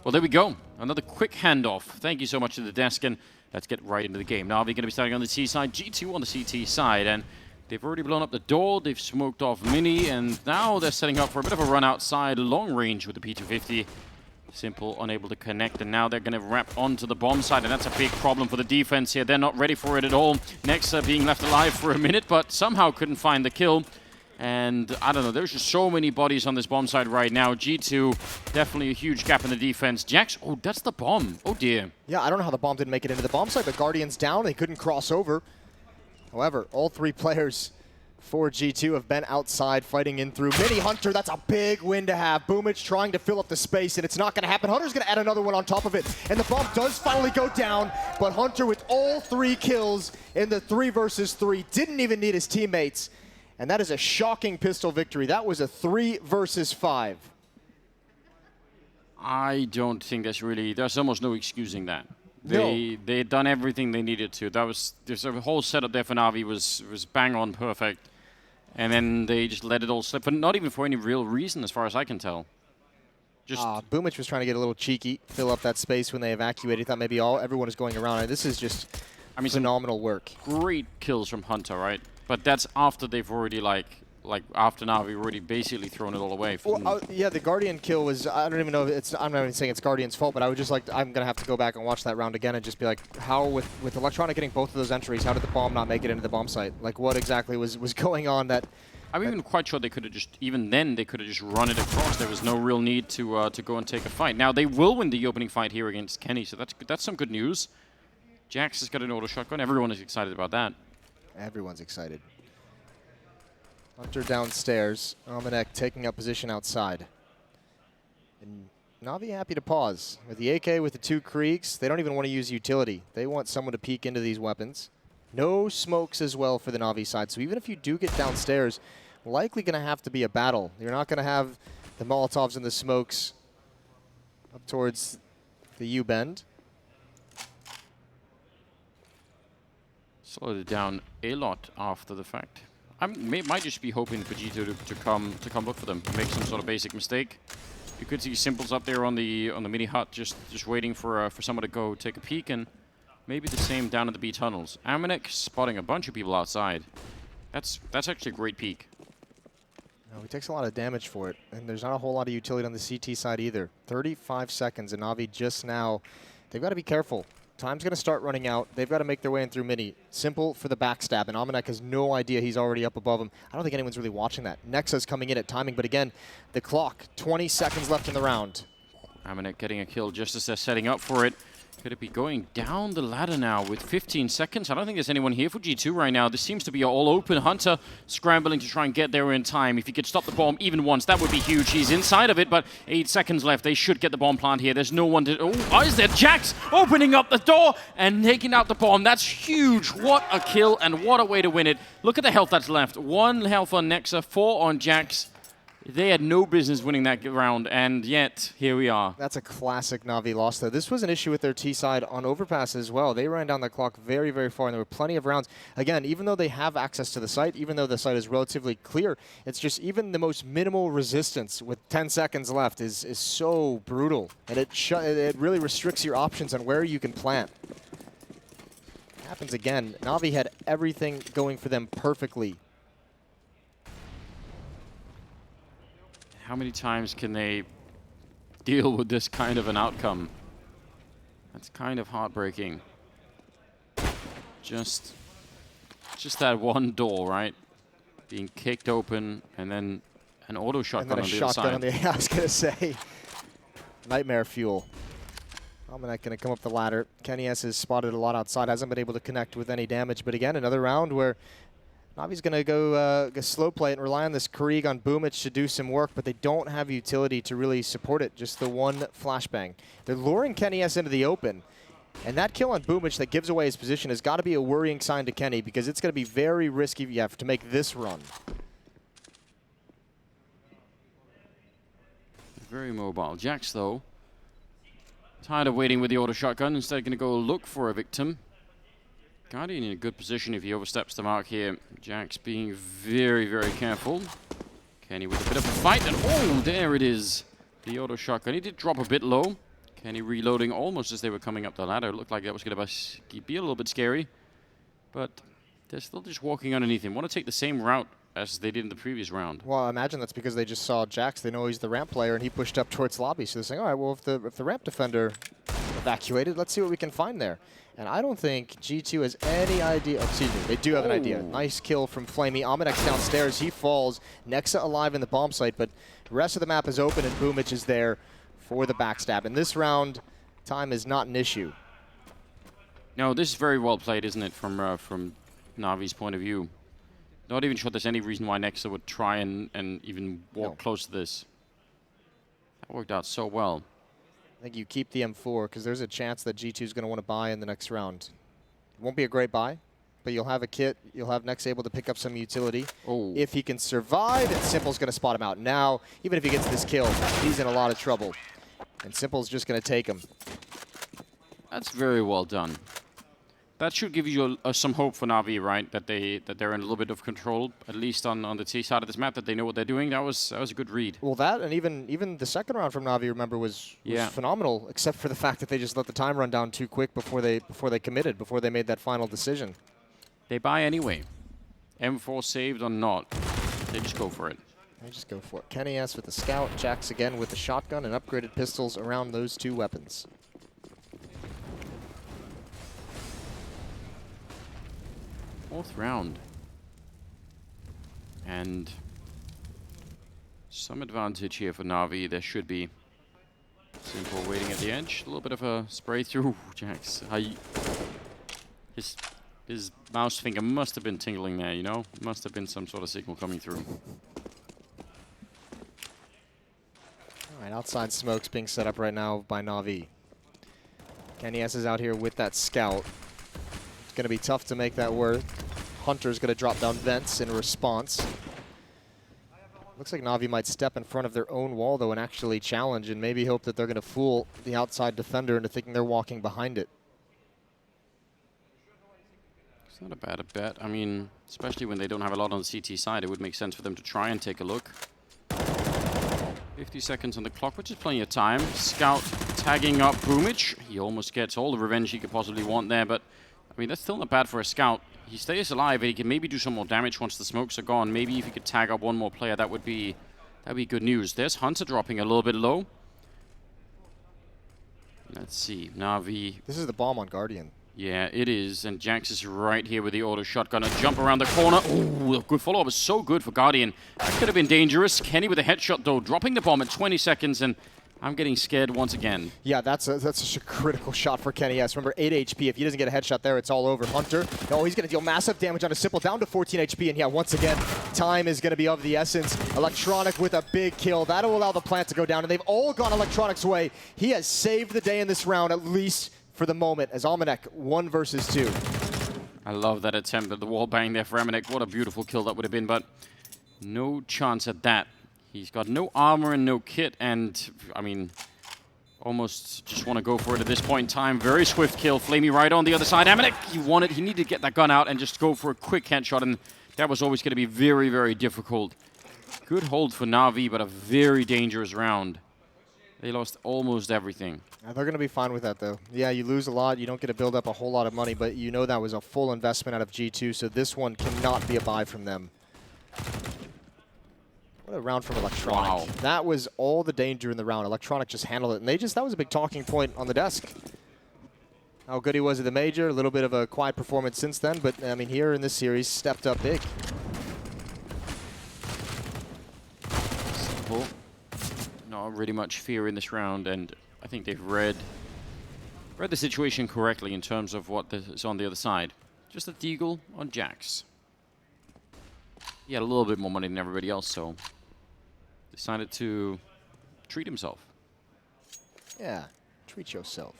Well, there we go. Another quick handoff. Thank you so much to the desk, and let's get right into the game. Now we're going to be starting on the T side, G2 on the CT side, and they've already blown up the door, they've smoked off Mini, and now they're setting up for a bit of a run outside, long range with the P250. Simple, unable to connect, and now they're going to wrap onto the bomb side, and that's a big problem for the defense here. They're not ready for it at all. Nexa being left alive for a minute, but somehow couldn't find the kill. And I don't know, there's just so many bodies on this bomb side right now. G2, definitely a huge gap in the defense. Jax, oh, that's the bomb. Oh dear. Yeah, I don't know how the bomb didn't make it into the bomb site, but Guardian's down, they couldn't cross over. However, all three players for G2 have been outside fighting in through. Mini Hunter, that's a big win to have. Boomich trying to fill up the space, and it's not going to happen. Hunter's going to add another one on top of it, and the bomb does finally go down, but Hunter with all 3 kills in the 3 versus 3 didn't even need his teammates, and that is a shocking pistol victory. That was a 3 versus 5. I don't think there's almost no excusing that. They had done everything they needed to. There's a whole setup there for Na'Vi was bang on perfect. And then they just let it all slip, but not even for any real reason as far as I can tell. Just Boomich was trying to get a little cheeky, fill up that space when they evacuated. He thought maybe everyone is going around. This is just phenomenal work. Great kills from Hunter, right? But that's after they've already after Na'Vi already basically thrown it all away. Well, yeah, the Guardian kill was, I don't even know if it's, I'm not even saying it's Guardian's fault, but I would just I'm going to have to go back and watch that round again and just be like, how, with Electronic getting both of those entries, how did the bomb not make it into the bomb site? Like, what exactly was going on that... I'm even quite sure they could have just, even then, they could have just run it across. There was no real need to go and take a fight. Now, they will win the opening fight here against Kenny, so that's some good news. Jax has got an auto shotgun. Everyone is excited about that. Everyone's excited. Hunter downstairs, Almanac taking up position outside. And Na'Vi happy to pause. With the AK, with the 2 Kriegs, they don't even want to use utility. They want someone to peek into these weapons. No smokes as well for the Na'Vi side, so even if you do get downstairs, likely going to have to be a battle. You're not going to have the Molotovs and the smokes up towards the U-bend. Slowed it down a lot after the fact. I might just be hoping for G2 to come look for them, make some sort of basic mistake. You could see Simples up there on the mini hut, just waiting for someone to go take a peek, and maybe the same down at the B tunnels. Amanek spotting a bunch of people outside. That's actually a great peek. No, he takes a lot of damage for it, and there's not a whole lot of utility on the CT side either. 35 seconds, and Na'Vi just now, they've got to be careful. Time's going to start running out. They've got to make their way in through Mini. Simple for the backstab, and Almanac has no idea he's already up above him. I don't think anyone's really watching that. Nexa's coming in at timing, but again, the clock, 20 seconds left in the round. Amanek getting a kill just as they're setting up for it. Could it be going down the ladder now with 15 seconds? I don't think there's anyone here for G2 right now. This seems to be all open. Hunter scrambling to try and get there in time. If he could stop the bomb even once, that would be huge. He's inside of it, but 8 seconds left. They should get the bomb plant here. There's no one to... Oh, is there Jax opening up the door and taking out the bomb? That's huge. What a kill and what a way to win it. Look at the health that's left. 1 health on Nexa, 4 on Jax. They had no business winning that round, and yet, here we are. That's a classic Na'Vi loss, though. This was an issue with their T side on overpass as well. They ran down the clock very, very far, and there were plenty of rounds. Again, even though they have access to the site, even though the site is relatively clear, it's just even the most minimal resistance with 10 seconds left is so brutal, and it really restricts your options on where you can plant. It happens again. Na'Vi had everything going for them perfectly. How many times can they deal with this kind of an outcome? That's kind of heartbreaking. Just that one door, right? Being kicked open, and then an auto shotgun on the other side. I was going to say, nightmare fuel. Almanac going to come up the ladder. Kenny S has spotted a lot outside, hasn't been able to connect with any damage. But again, another round where Na'Vi's going to go slow play it and rely on this Krieg on Boomich to do some work, but they don't have utility to really support it, just the one flashbang. They're luring Kenny S into the open, and that kill on Boomich that gives away his position has got to be a worrying sign to Kenny, because it's going to be very risky if you have to make this run. Very mobile. Jax, though, tired of waiting with the auto shotgun, instead going to go look for a victim. Guardian in a good position if he oversteps the mark here. Jax being very, very careful. Kenny with a bit of a fight, and oh, there it is. The auto shotgun. He did drop a bit low. Kenny reloading almost as they were coming up the ladder. It looked like that was going to be a little bit scary. But they're still just walking underneath him. Want to take the same route as they did in the previous round. Well, I imagine that's because they just saw Jax. They know he's the ramp player, and he pushed up towards lobby. So they're saying, all right, well, if the ramp defender evacuated, let's see what we can find there. And I don't think G2 has any idea. Excuse me, they do have an idea. Nice kill from Flamey. Aminek's downstairs. He falls. Nexa alive in the bomb site, but the rest of the map is open, and Boomich is there for the backstab. In this round, time is not an issue. No, this is very well played, isn't it, from Na'Vi's point of view. Not even sure there's any reason why Nexa would try and even walk close to this. That worked out so well. I think you keep the M4 because there's a chance that G2 is going to want to buy in the next round. It won't be a great buy, but you'll have a kit. You'll have Nexa able to pick up some utility. Oh. If he can survive, and Simple's going to spot him out. Now, even if he gets this kill, he's in a lot of trouble. And Simple's just going to take him. That's very well done. That should give you some hope for Na'Vi, right? That they're in a little bit of control, at least on the T side of this map. That they know what they're doing. That was a good read. Well, that and even the second round from Na'Vi, remember, was phenomenal. Except for the fact that they just let the time run down too quick before they committed, before they made that final decision. They buy anyway. M4 saved or not, they just go for it. They just go for it. Kenny S with the scout, Jax again with the shotgun, and upgraded pistols around those two weapons. Fourth round. And some advantage here for Na'Vi. There should be. Simple waiting at the edge. A little bit of a spray through. Jax. His mouse finger must have been tingling there, you know? Must have been some sort of signal coming through. All right, outside smokes being set up right now by Na'Vi. Kenny S is out here with that scout. It's going to be tough to make that work. Hunter's going to drop down vents in response. Looks like Na'Vi might step in front of their own wall, though, and actually challenge and maybe hope that they're going to fool the outside defender into thinking they're walking behind it. It's not a bad bet. I mean, especially when they don't have a lot on the CT side, it would make sense for them to try and take a look. 50 seconds on the clock, which is plenty of time. Scout tagging up Boomich. He almost gets all the revenge he could possibly want there, but I mean, that's still not bad for a scout. He stays alive and he can maybe do some more damage once the smokes are gone. Maybe if he could tag up one more player, that'd be good news. There's Hunter dropping a little bit low. Let's see, Na'Vi. This is the bomb on Guardian. Yeah, it is. And Jax is right here with the auto shotgun. A jump around the corner. Ooh, a good follow-up is so good for Guardian. That could have been dangerous. Kenny with a headshot, though, dropping the bomb at 20 seconds, and I'm getting scared once again. Yeah, that's such a critical shot for Kenny S. Remember, 8 HP. If he doesn't get a headshot there, it's all over. Hunter, no, he's going to deal massive damage on a Simple, down to 14 HP. And yeah, once again, time is going to be of the essence. Electronic with a big kill. That'll allow the plant to go down, and they've all gone Electronic's way. He has saved the day in this round, at least for the moment, as Aminek 1 versus 2. I love that attempt at the wall bang there for Aminek. What a beautiful kill that would have been, but no chance at that. He's got no armor and no kit, and, I mean, almost just want to go for it at this point in time. Very swift kill. Flamey right on the other side. Aminek, he needed to get that gun out and just go for a quick headshot, and that was always going to be very, very difficult. Good hold for Na'Vi, but a very dangerous round. They lost almost everything. Yeah, they're going to be fine with that, though. Yeah, you lose a lot. You don't get to build up a whole lot of money, but you know that was a full investment out of G2, so this one cannot be a buy from them. What a round from Electronic. Wow. That was all the danger in the round. Electronic just handled it, and that was a big talking point on the desk. How good he was at the major, a little bit of a quiet performance since then, but I mean, here in this series, stepped up big. Simple. Not really much fear in this round, and I think they've read the situation correctly in terms of what is on the other side. Just a deagle on Jax. He had a little bit more money than everybody else, so decided to treat himself. Yeah, treat yourself.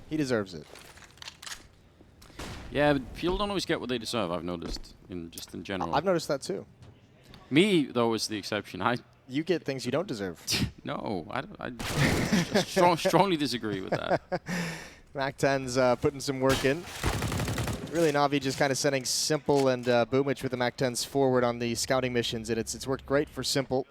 He deserves it. Yeah, but people don't always get what they deserve, I've noticed, in general. I've noticed that too. Me, though, is the exception. You get things you don't deserve. No, I strongly disagree with that. Mac-10's putting some work in. Really, Na'Vi just kind of sending Simple and Boomich with the Mac-10s forward on the scouting missions, and it's worked great for Simple.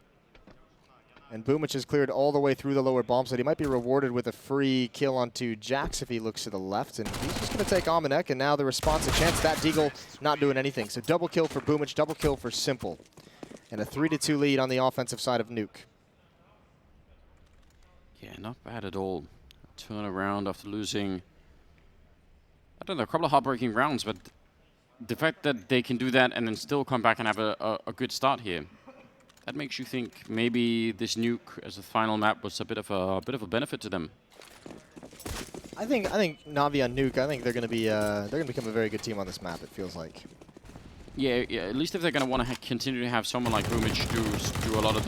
And Boomich has cleared all the way through the lower bomb site. He might be rewarded with a free kill onto Jax if he looks to the left. And he's just going to take Amanek, and now the response, a chance. That Deagle not doing anything. So double kill for Boomich, double kill for Simple. And a 3-2 lead on the offensive side of Nuke. Yeah, not bad at all. Turn around after losing, I don't know, a couple of heartbreaking rounds, but the fact that they can do that and then still come back and have a good start here, that makes you think maybe this Nuke as a final map was a bit of a benefit to them. I think Na'Vi and Nuke, I think they're going to become a very good team on this map. It feels like. Yeah. At least if they're going to want to continue to have someone like Boomich do a lot of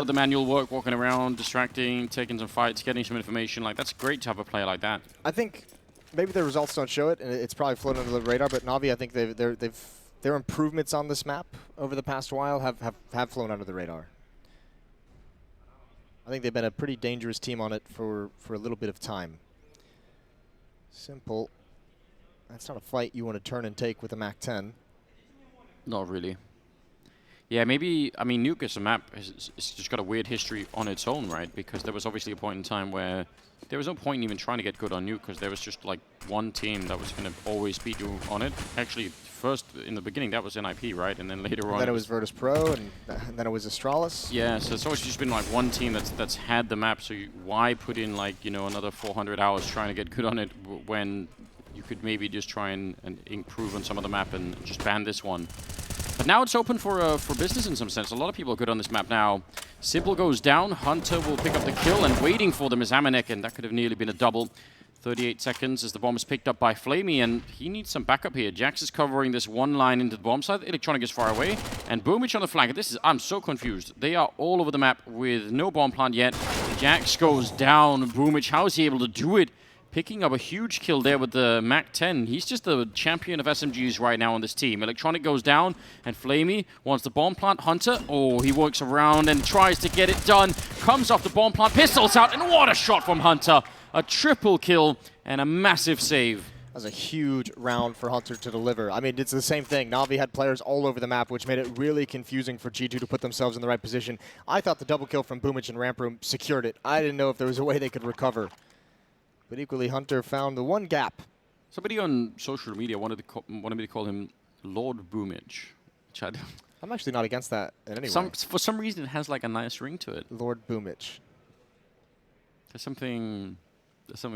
the manual work, walking around, distracting, taking some fights, getting some information. Like, that's great to have a player like that. I think maybe the results don't show it, and it's probably floating under the radar. But Na'Vi, I think their improvements on this map over the past while have flown under the radar. I think they've been a pretty dangerous team on it for a little bit of time. Simple. That's not a fight you want to turn and take with a MAC-10. Not really. Yeah, maybe, I mean, Nuke as a map it's just got a weird history on its own, right? Because there was obviously a point in time where there was no point in even trying to get good on Nuke, because there was just like one team that was going to always beat you on it. Actually, first, in the beginning, that was NIP, right? And then later on... Then it was Virtus Pro, and then it was Astralis. Yeah, so it's always just been like one team that's had the map, so why put in like, you know, another 400 hours trying to get good on it when you could maybe just try and improve on some of the map and just ban this one. But now it's open for business in some sense. A lot of people are good on this map now. Simple goes down. Hunter will pick up the kill, and waiting for them is Amanek, and that could have nearly been a double. 38 seconds as the bomb is picked up by Flamey, and he needs some backup here. Jax is covering this one line into the bomb site. Electronic is far away, and Boomich on the flank. I'm so confused. They are all over the map with no bomb plant yet. Jax goes down. Boomich, how is he able to do it? Picking up a huge kill there with the MAC-10. He's just the champion of SMGs right now on this team. Electronic goes down, and Flamey wants the bomb plant. Hunter, oh, he works around and tries to get it done. Comes off the bomb plant, pistols out, and what a shot from Hunter. A triple kill and a massive save. That was a huge round for Hunter to deliver. I mean, it's the same thing. Na'Vi had players all over the map, which made it really confusing for G2 to put themselves in the right position. I thought the double kill from Boomich and Ramp Room secured it. I didn't know if there was a way they could recover. But equally, Hunter found the one gap. Somebody on social media wanted me to call him Lord Boomich. I'm actually not against that in any way. For some reason, it has like a nice ring to it. Lord Boomich. There's something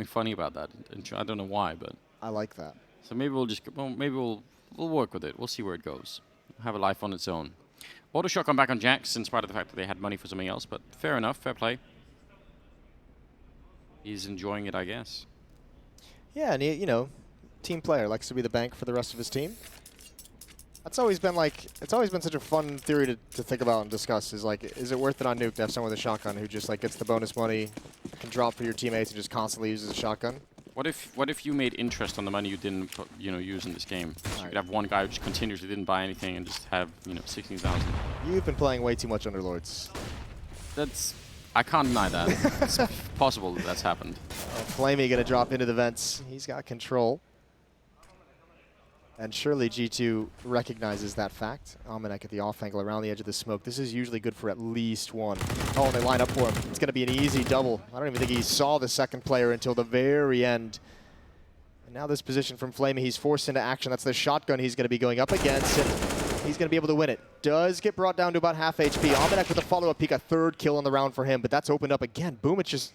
funny about that. I don't know why, but I like that. So maybe we'll work with it. We'll see where it goes. Have a life on its own. Auto shotgun back on Jax, in spite of the fact that they had money for something else. But fair enough, fair play. He's enjoying it, I guess. Yeah, and he, you know, team player, likes to be the bank for the rest of his team. That's always been like, it's always been such a fun theory to think about and discuss. Is like, is it worth it on Nuke to have someone with a shotgun who just like gets the bonus money, can drop for your teammates, and just constantly uses a shotgun? What if you made interest on the money you didn't use in this game? So you could have one guy who just continuously didn't buy anything and just have 16,000. You've been playing way too much Underlords. I can't deny that. It's possible that that's happened. Flamey going to drop into the vents. He's got control. And surely G2 recognizes that fact. Amanek at the off angle around the edge of the smoke. This is usually good for at least one. Oh, and they line up for him. It's going to be an easy double. I don't even think he saw the second player until the very end. And now this position from Flamey, he's forced into action. That's the shotgun he's going to be going up against. And he's going to be able to win it. Does get brought down to about half HP. Amanek with a follow-up peek, a third kill on the round for him, but that's opened up again. Boomich he's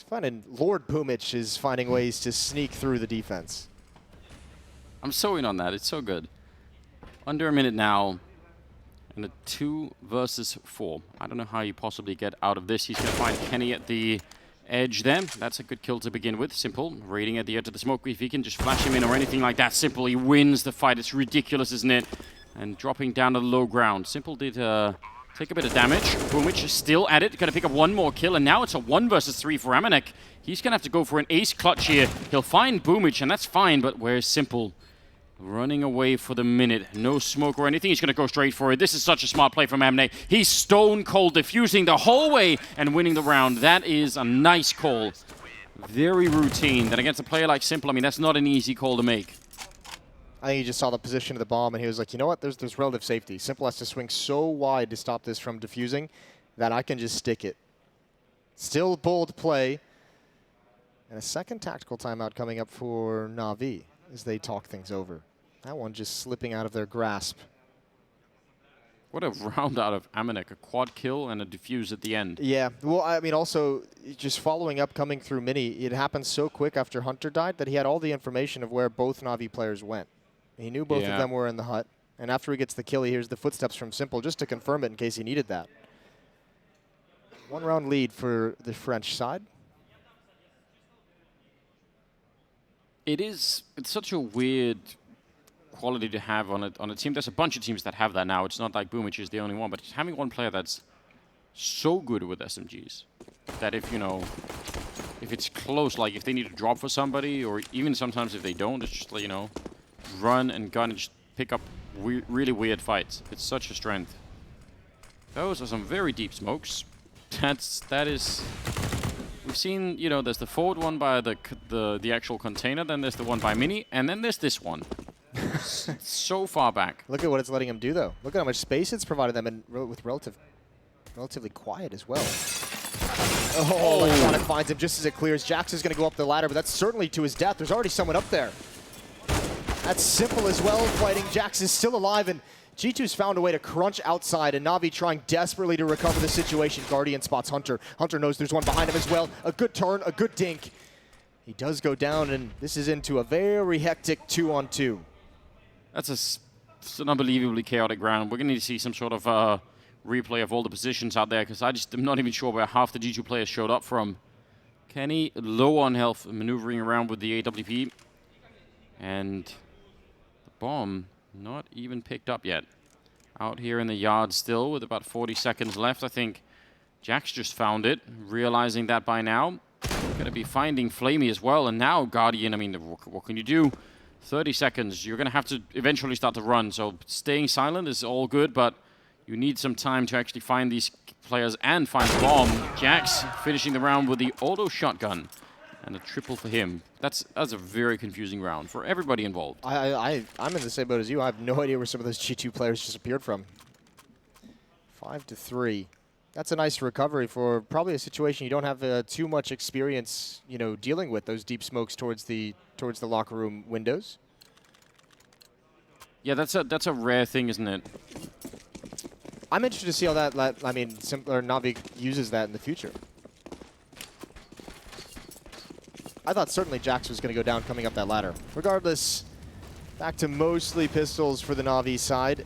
finding, Lord Boomich is finding ways to sneak through the defense. I'm so in on that. It's so good. Under a minute now, and a 2 versus 4. I don't know how you possibly get out of this. He's going to find Kenny at the edge there. That's a good kill to begin with. Simple, raiding at the edge of the smoke. If he can just flash him in or anything like that, Simple, he wins the fight. It's ridiculous, isn't it? And dropping down to the low ground. Simple did take a bit of damage. Boomich is still at it. Going to pick up one more kill, and now it's a 1 versus 3 for Amanek. He's going to have to go for an ace clutch here. He'll find Boomich, and that's fine, but where's Simple? Running away for the minute. No smoke or anything. He's going to go straight for it. This is such a smart play from Amanek. He's stone cold, diffusing the whole way and winning the round. That is a nice call. Very routine. Then against a player like Simple, I mean, that's not an easy call to make. I think he just saw the position of the bomb, and he was like, you know what, there's relative safety. Simple has to swing so wide to stop this from diffusing that I can just stick it. Still bold play. And a second tactical timeout coming up for Na'Vi as they talk things over. That one just slipping out of their grasp. What a round out of Amanek. A quad kill and a defuse at the end. Yeah, well, I mean, also, just following up, coming through Mini, it happened so quick after Hunter died that he had all the information of where both Na'Vi players went. He knew both of them were in the hut. And after he gets the kill, he hears the footsteps from Simple just to confirm it in case he needed that. 1 round lead for the French side. It's such a weird quality to have on a team. There's a bunch of teams that have that now. It's not like Boomich is the only one, but having one player that's so good with SMGs that if it's close, like if they need to drop for somebody, or even sometimes if they don't, it's just like, run and gun and just pick up really weird fights. It's such a strength. Those are some very deep smokes. That is. We've seen, there's the forward one by the actual container, then there's the one by Mini, and then there's this one. So far back. Look at what it's letting him do, though. Look at how much space it's provided them, and with relatively quiet as well. Oh, Electronic finds him just as it clears. Jax is going to go up the ladder, but that's certainly to his death. There's already someone up there. That's Simple as well fighting. Jax is still alive, and G2's found a way to crunch outside, and Na'Vi trying desperately to recover the situation. Guardian spots Hunter. Hunter knows there's one behind him as well. A good turn, a good dink. He does go down, and this is into a very hectic 2-on-2. That's an unbelievably chaotic round. We're going to need to see some sort of replay of all the positions out there, because I just am not even sure where half the G2 players showed up from. Kenny, low on health, maneuvering around with the AWP. And the bomb not even picked up yet. Out here in the yard still with about 40 seconds left. I think Jax just found it, realizing that by now. Going to be finding Flamey as well. And now Guardian, I mean, what can you do? 30 seconds. You're going to have to eventually start to run. So staying silent is all good, but you need some time to actually find these players and find the bomb. Jax finishing the round with the auto shotgun. And a triple for him. That's a very confusing round for everybody involved. I'm in the same boat as you. I have no idea where some of those G2 players just appeared from. 5-3. That's a nice recovery for probably a situation you don't have too much experience, dealing with those deep smokes towards the locker room windows. Yeah, that's a rare thing, isn't it? I'm interested to see how Na'Vi uses that in the future. I thought certainly Jax was going to go down coming up that ladder. Regardless, back to mostly pistols for the Na'Vi side.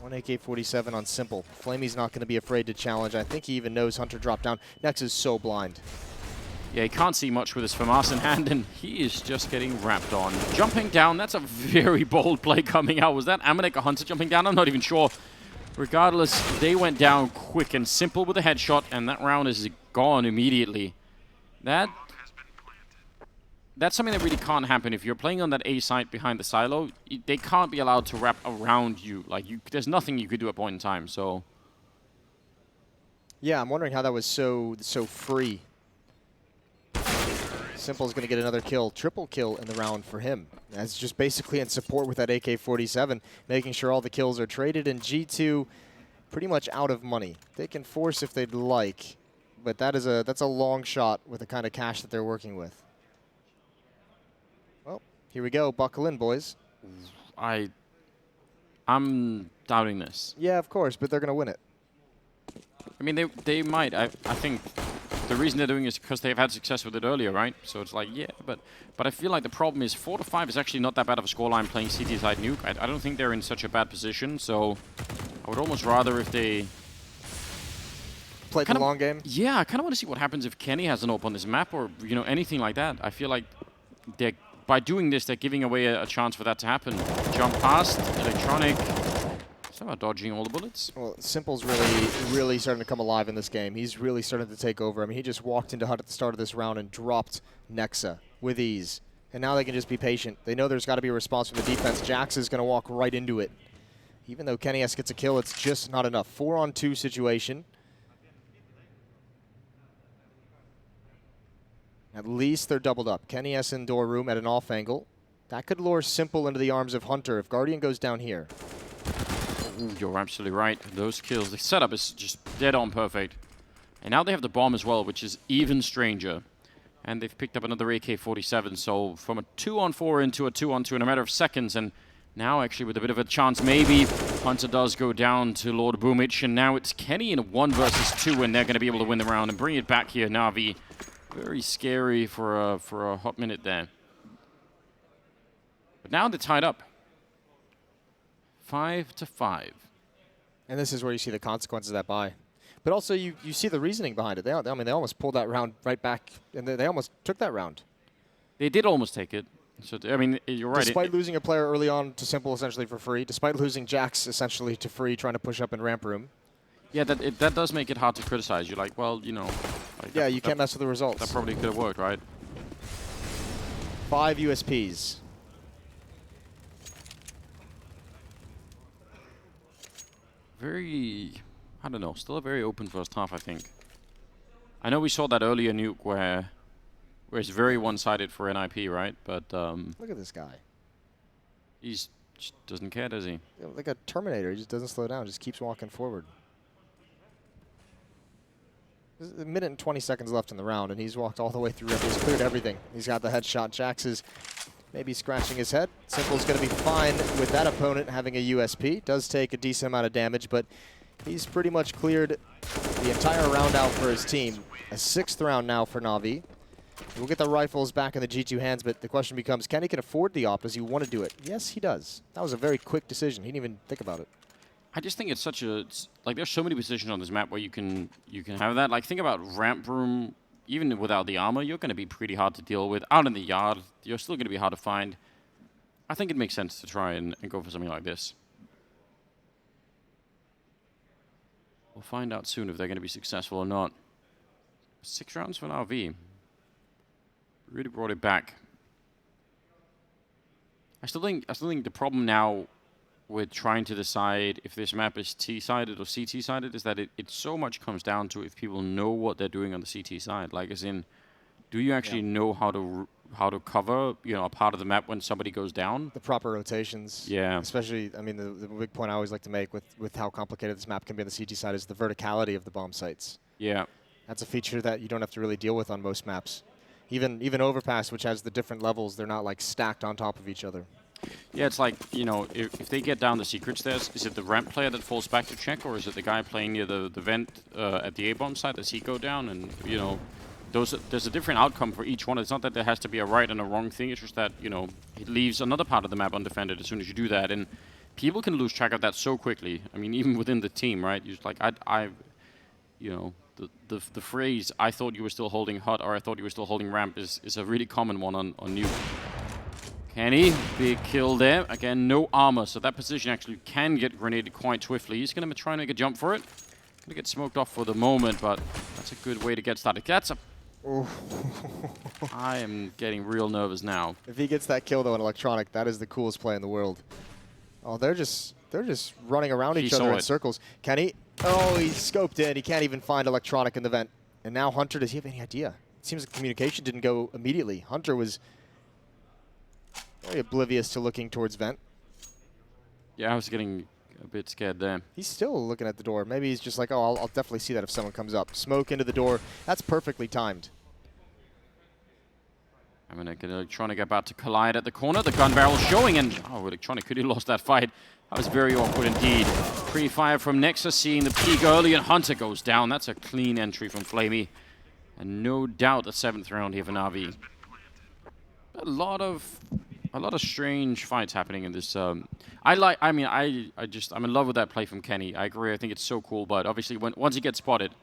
One AK-47 on Simple. Flamey's not going to be afraid to challenge. I think he even knows Hunter dropped down. Nex is so blind. Yeah, he can't see much with his FAMAS in hand, and he is just getting wrapped on. Jumping down, that's a very bold play coming out. Was that Amanek or Hunter jumping down? I'm not even sure. Regardless, they went down quick and Simple with a headshot, and that round is gone immediately. That's something that really can't happen. If you're playing on that A site behind the silo, they can't be allowed to wrap around you. Like, there's nothing you could do at a point in time, so... Yeah, I'm wondering how that was so free. Simple's going to get another kill. Triple kill in the round for him. That's just basically in support with that AK-47, making sure all the kills are traded, and G2 pretty much out of money. They can force if they'd like, but that's a long shot with the kind of cash that they're working with. Well, here we go. Buckle in, boys. I'm doubting this. Yeah, of course, but they're going to win it. I mean, they might. I think the reason they're doing it is because they've had success with it earlier, right? So it's like, yeah, but I feel like the problem is 4-5 is actually not that bad of a scoreline playing CT side Nuke. I don't think they're in such a bad position, so I would almost rather if they... Play the long game? Yeah, I kind of want to see what happens if Kenny has an AWP on this map or, anything like that. I feel like by doing this, they're giving away a chance for that to happen. Jump past, Electronic... Somehow dodging all the bullets. Well, Simple's really starting to come alive in this game. He's really starting to take over. I mean, he just walked into HUD at the start of this round and dropped Nexa with ease. And now they can just be patient. They know there's got to be a response from the defense. Jax is going to walk right into it. Even though Kenny S gets a kill, it's just not enough. 4-on-2 situation. At least they're doubled up. Kenny S in door room at an off angle. That could lure Simple into the arms of Hunter if Guardian goes down here. Ooh, you're absolutely right. Those kills, the setup is just dead on perfect. And now they have the bomb as well, which is even stranger. And they've picked up another AK-47, so from a 2-on-4 into a 2-on-2 in a matter of seconds, and now actually with a bit of a chance, maybe Hunter does go down to Lord Boomich, and now it's Kenny in a 1 versus 2, and they're going to be able to win the round and bring it back here. Na'Vi, very scary for a hot minute there. But now they're tied up. 5-5. And this is where you see the consequences of that buy. But also, you see the reasoning behind it. I mean, they almost pulled that round right back, and they almost took that round. They did almost take it. So, I mean, you're right. Despite losing a player early on to Simple essentially for free, despite losing Jax essentially to free trying to push up in ramp room. Yeah, that does make it hard to criticize. You're like, well, you know. Like yeah, you can't mess with the results. That probably could have worked, right? 5 USPs. Very, I don't know, still a very open first half, I think. I know we saw that earlier Nuke where it's very one-sided for NIP, right? But look at this guy. He just doesn't care, does he? Like a Terminator, he just doesn't slow down, just keeps walking forward. There's a minute and 20 seconds left in the round, and he's walked all the way through. He's cleared everything. He's got the headshot. Jax is maybe scratching his head. Simple's going to be fine with that opponent having a USP. Does take a decent amount of damage, but he's pretty much cleared the entire round out for his team. A 6th round now for Na'Vi. We'll get the rifles back in the G2 hands, but the question becomes, can he afford the op? Does he want to do it? Yes, he does. That was a very quick decision. He didn't even think about it. I just think it's such a like there's so many positions on this map where you can have that. Like think about ramp room. Even without the armor, you're going to be pretty hard to deal with. Out in the yard, you're still going to be hard to find. I think it makes sense to try and go for something like this. We'll find out soon if they're going to be successful or not. 6 rounds for an RV. Really brought it back. I still think the problem now with trying to decide if this map is T-sided or CT-sided is that it so much comes down to if people know what they're doing on the CT side. Like, as in, do you actually know how to cover, you know, a part of the map when somebody goes down? The proper rotations. Yeah. Especially, I mean, the big point I always like to make with how complicated this map can be on the CT side is the verticality of the bomb sites. Yeah. That's a feature that you don't have to really deal with on most maps. Even Overpass, which has the different levels, they're not like stacked on top of each other. Yeah, it's like, you know, if they get down the secret stairs, is it the ramp player that falls back to check, or is it the guy playing near the vent at the A-bomb side? Does he go down? And, you know, there's a different outcome for each one. It's not that there has to be a right and a wrong thing. It's just that, you know, it leaves another part of the map undefended as soon as you do that. And people can lose track of that so quickly. I mean, even within the team, right? You're just like, you know, the phrase, I thought you were still holding hut, or I thought you were still holding ramp is a really common one on Nuke. Kenny, big kill there. Again, no armor, so that position actually can get grenaded quite swiftly. He's going to try and make a jump for it. Going to get smoked off for the moment, but that's a good way to get started. That's a... I am getting real nervous now. If he gets that kill, though, in Electronic, that is the coolest play in the world. Oh, they're just running around each other in circles. Kenny, oh, he's scoped in. He can't even find Electronic in the vent. And now Hunter, does he have any idea? It seems like communication didn't go immediately. Hunter was very oblivious to looking towards vent. Yeah, I was getting a bit scared there. He's still looking at the door. Maybe he's just like, oh, I'll definitely see that if someone comes up. Smoke into the door. That's perfectly timed. I mean, Electronic about to collide at the corner. The gun barrel showing, and oh, Electronic could have lost that fight. That was very awkward indeed. Pre-fire from Nexus, seeing the peak early, and Hunter goes down. That's a clean entry from Flamey. And no doubt the 7th round here for Na'Vi. A lot of strange fights happening in this. I'm in love with that play from Kenny. I agree. I think it's so cool. But obviously, once he gets spotted,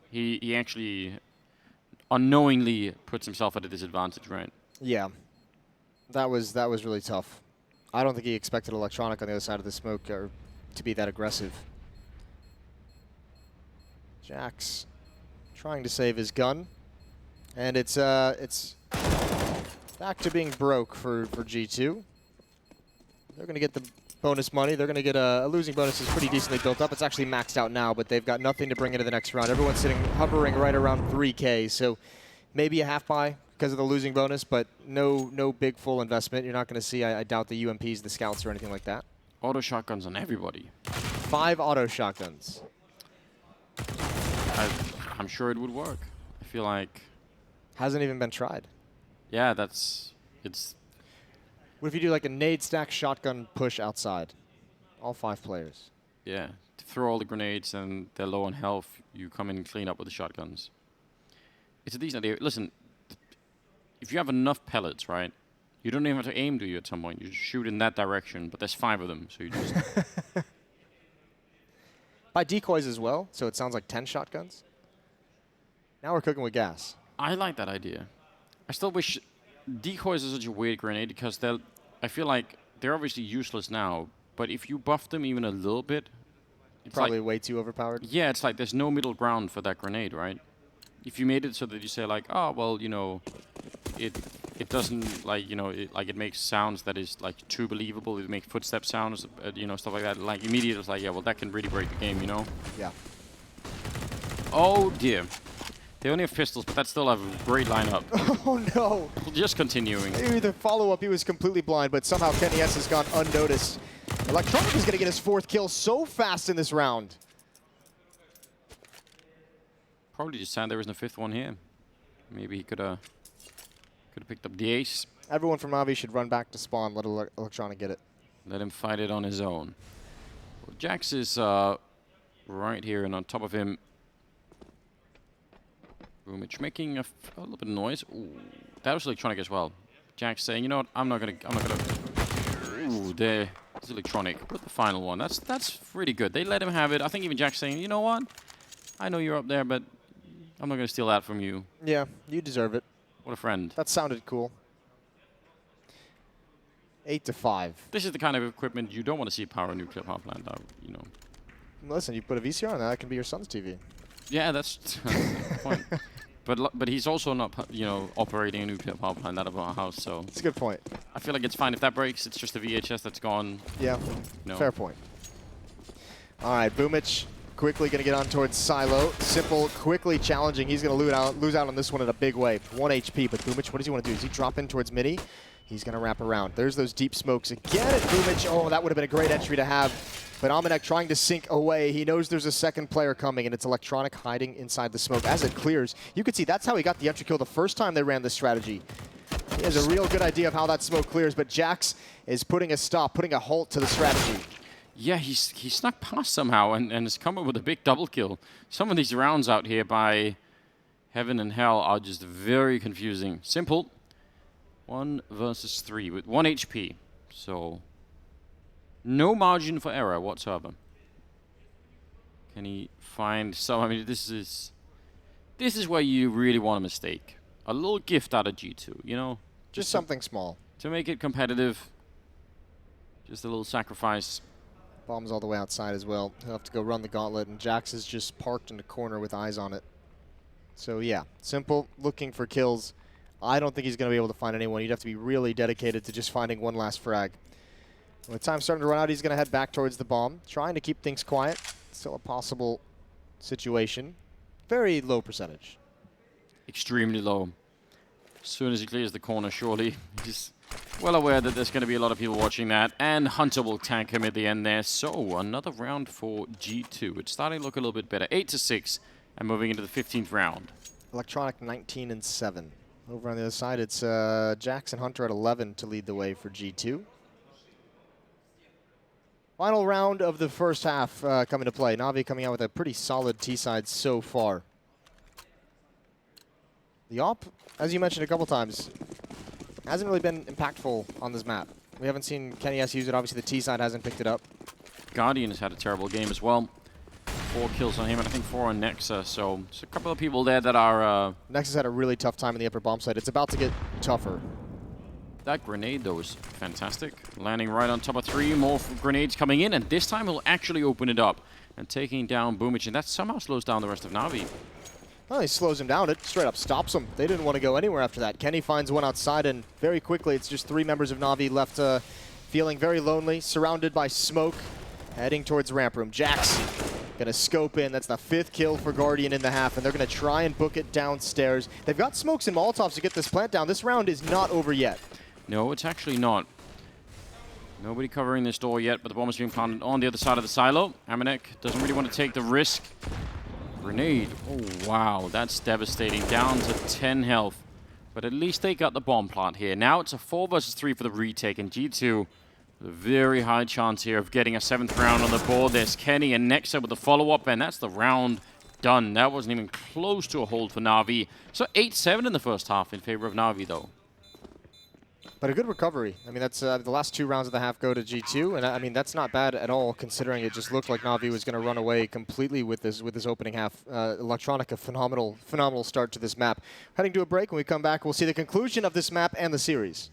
he actually unknowingly puts himself at a disadvantage, right? Yeah, that was really tough. I don't think he expected Electronic on the other side of the smoke to be that aggressive. Jax trying to save his gun, and it's back to being broke for G2. They're going to get the bonus money. They're going to get a losing bonus is pretty decently built up. It's actually maxed out now, but they've got nothing to bring into the next round. Everyone's hovering right around 3K, so maybe a half buy because of the losing bonus, but no big full investment. You're not going to see, I doubt, the UMPs, the scouts, or anything like that. Auto shotguns on everybody. 5 auto shotguns. I'm sure it would work. I feel like... Hasn't even been tried. Yeah, it's... What if you do like a nade stack shotgun push outside? All 5 players. Yeah, to throw all the grenades and they're low on health, you come in and clean up with the shotguns. It's a decent idea. Listen, if you have enough pellets, right? You don't even have to aim, do you, at some point? You just shoot in that direction, but there's 5 of them, so you just... By decoys as well, so it sounds like 10 shotguns. Now we're cooking with gas. I like that idea. I still wish... Decoys are such a weird grenade because I feel like they're obviously useless now, but if you buff them even a little bit... It's probably like, way too overpowered. Yeah, it's like there's no middle ground for that grenade, right? If you made it so that you say like, oh, well, you know, it doesn't, like, you know, it makes sounds that is, like, too believable. It makes footstep sounds, you know, stuff like that. Like, immediately it's like, yeah, well, that can really break the game, you know? Yeah. Oh, dear. They only have pistols, but that still have a great lineup. Oh, no. Just continuing. Maybe the follow-up, he was completely blind, but somehow Kenny S has gone unnoticed. Electronic is going to get his 4th kill so fast in this round. Probably just sad there isn't a 5th one here. Maybe he could have picked up the ace. Everyone from Navi should run back to spawn, let Electronic get it. Let him fight it on his own. Well, Jax is right here, and on top of him, Boomich making a little bit of noise. Ooh, that was Electronic as well. Jax saying, you know what, I'm not gonna. Ooh, there. It's Electronic with the final one. That's really good. They let him have it. I think even Jax saying, you know what, I know you're up there, but I'm not gonna steal that from you. Yeah, you deserve it. What a friend. That sounded cool. 8-5. This is the kind of equipment you don't want to see power a nuclear power plant, you know. Listen, you put a VCR on that can be your son's TV. Yeah, that's the point. But he's also not, you know, operating a nuclear power plant out of our house, so... It's a good point. I feel like it's fine. If that breaks, it's just a VHS that's gone. Yeah, No. Fair point. All right, Boomich quickly going to get on towards Silo. Simple, quickly challenging. He's going to lose out on this one in a big way. 1 HP, but Boomich, what does he want to do? Does he drop in towards midi? He's going to wrap around. There's those deep smokes again at Boomich. Oh, that would have been a great entry to have. But Amanek trying to sink away. He knows there's a second player coming, and it's Electronic hiding inside the smoke. As it clears, you can see that's how he got the entry kill the first time they ran this strategy. He has a real good idea of how that smoke clears, but Jax is putting a stop, putting a halt to the strategy. Yeah, he snuck past somehow and has come up with a big double kill. Some of these rounds out here by Heaven and Hell are just very confusing. Simple. 1 versus 3 with 1 HP. So... no margin for error whatsoever. Can he find some? I mean, this is where you really want a mistake. A little gift out of G2, you know? Just something small. To make it competitive. Just a little sacrifice. Bomb's all the way outside as well. He'll have to go run the gauntlet, and Jax is just parked in the corner with eyes on it. So yeah, simple, looking for kills. I don't think he's going to be able to find anyone. You'd have to be really dedicated to just finding one last frag. When time's starting to run out, he's going to head back towards the bomb, trying to keep things quiet. Still a possible situation. Very low percentage. Extremely low. As soon as he clears the corner, surely he's well aware that there's going to be a lot of people watching that. And Hunter will tank him at the end there. So another round for G2. It's starting to look a little bit better. 8-6 and moving into the 15th round. Electronic 19-7. Over on the other side, it's Jax and Hunter at 11 to lead the way for G2. Final round of the first half coming to play. Navi coming out with a pretty solid T-side so far. The AWP, as you mentioned a couple times, hasn't really been impactful on this map. We haven't seen Kenny S use it. Obviously, the T-side hasn't picked it up. Guardian has had a terrible game as well. 4 kills on him, and I think 4 on Nexa. So there's a couple of people there that are... Nexus had a really tough time in the upper bomb site. It's about to get tougher. That grenade, though, is fantastic. Landing right on top of 3. More grenades coming in, and this time he'll actually open it up. And taking down Boomich, and that somehow slows down the rest of Navi. Well, he slows him down. It straight up stops him. They didn't want to go anywhere after that. Kenny finds one outside, and very quickly, it's just 3 members of Navi left feeling very lonely, surrounded by smoke, heading towards ramp room. Jax Gonna scope in. That's the 5th kill for Guardian in the half, and they're gonna try and book it downstairs. They've got smokes and Molotovs to get this plant down. This round is not over yet. No, it's actually not. Nobody covering this door yet, but the bomb is being planted on the other side of the silo. Amanek doesn't really want to take the risk. Grenade. Oh, wow. That's devastating. Down to 10 health. But at least they got the bomb plant here. Now it's a 4 versus 3 for the retake, and G2 with a very high chance here of getting a 7th round on the board. There's Kenny and Nexa with the follow-up, and that's the round done. That wasn't even close to a hold for Na'Vi. So 8-7 in the first half in favor of Na'Vi, though. But a good recovery. I mean, that's the last 2 rounds of the half go to G2, and I mean that's not bad at all, considering it just looked like Na'Vi was going to run away completely with this opening half. Electronica, phenomenal start to this map. Heading to a break. When we come back, we'll see the conclusion of this map and the series.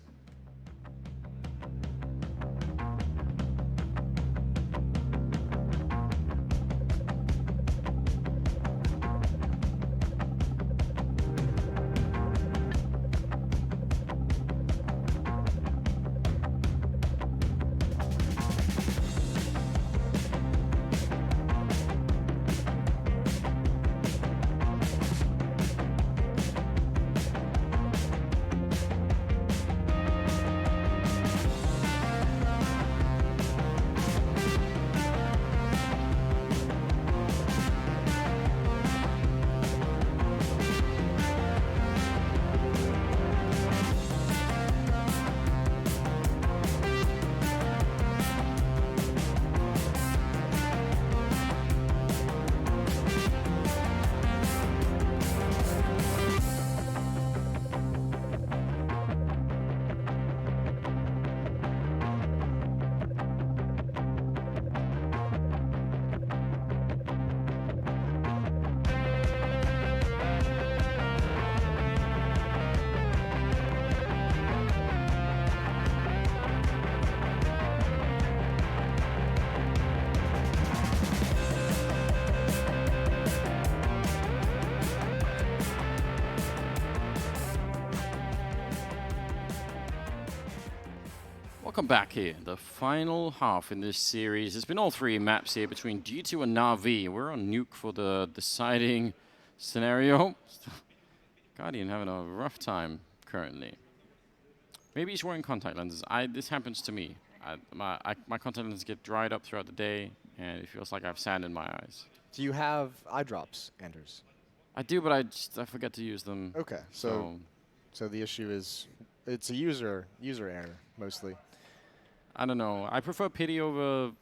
Welcome back here. The final half in this series. It's been all 3 maps here between G2 and Na'Vi. We're on Nuke for the deciding scenario. Guardian having a rough time currently. Maybe he's wearing contact lenses. This happens to me. My contact lenses get dried up throughout the day, and it feels like I have sand in my eyes. Do you have eye drops, Anders? I do, but I forget to use them. Okay, so the issue is it's a user error mostly. I don't know. I prefer pity over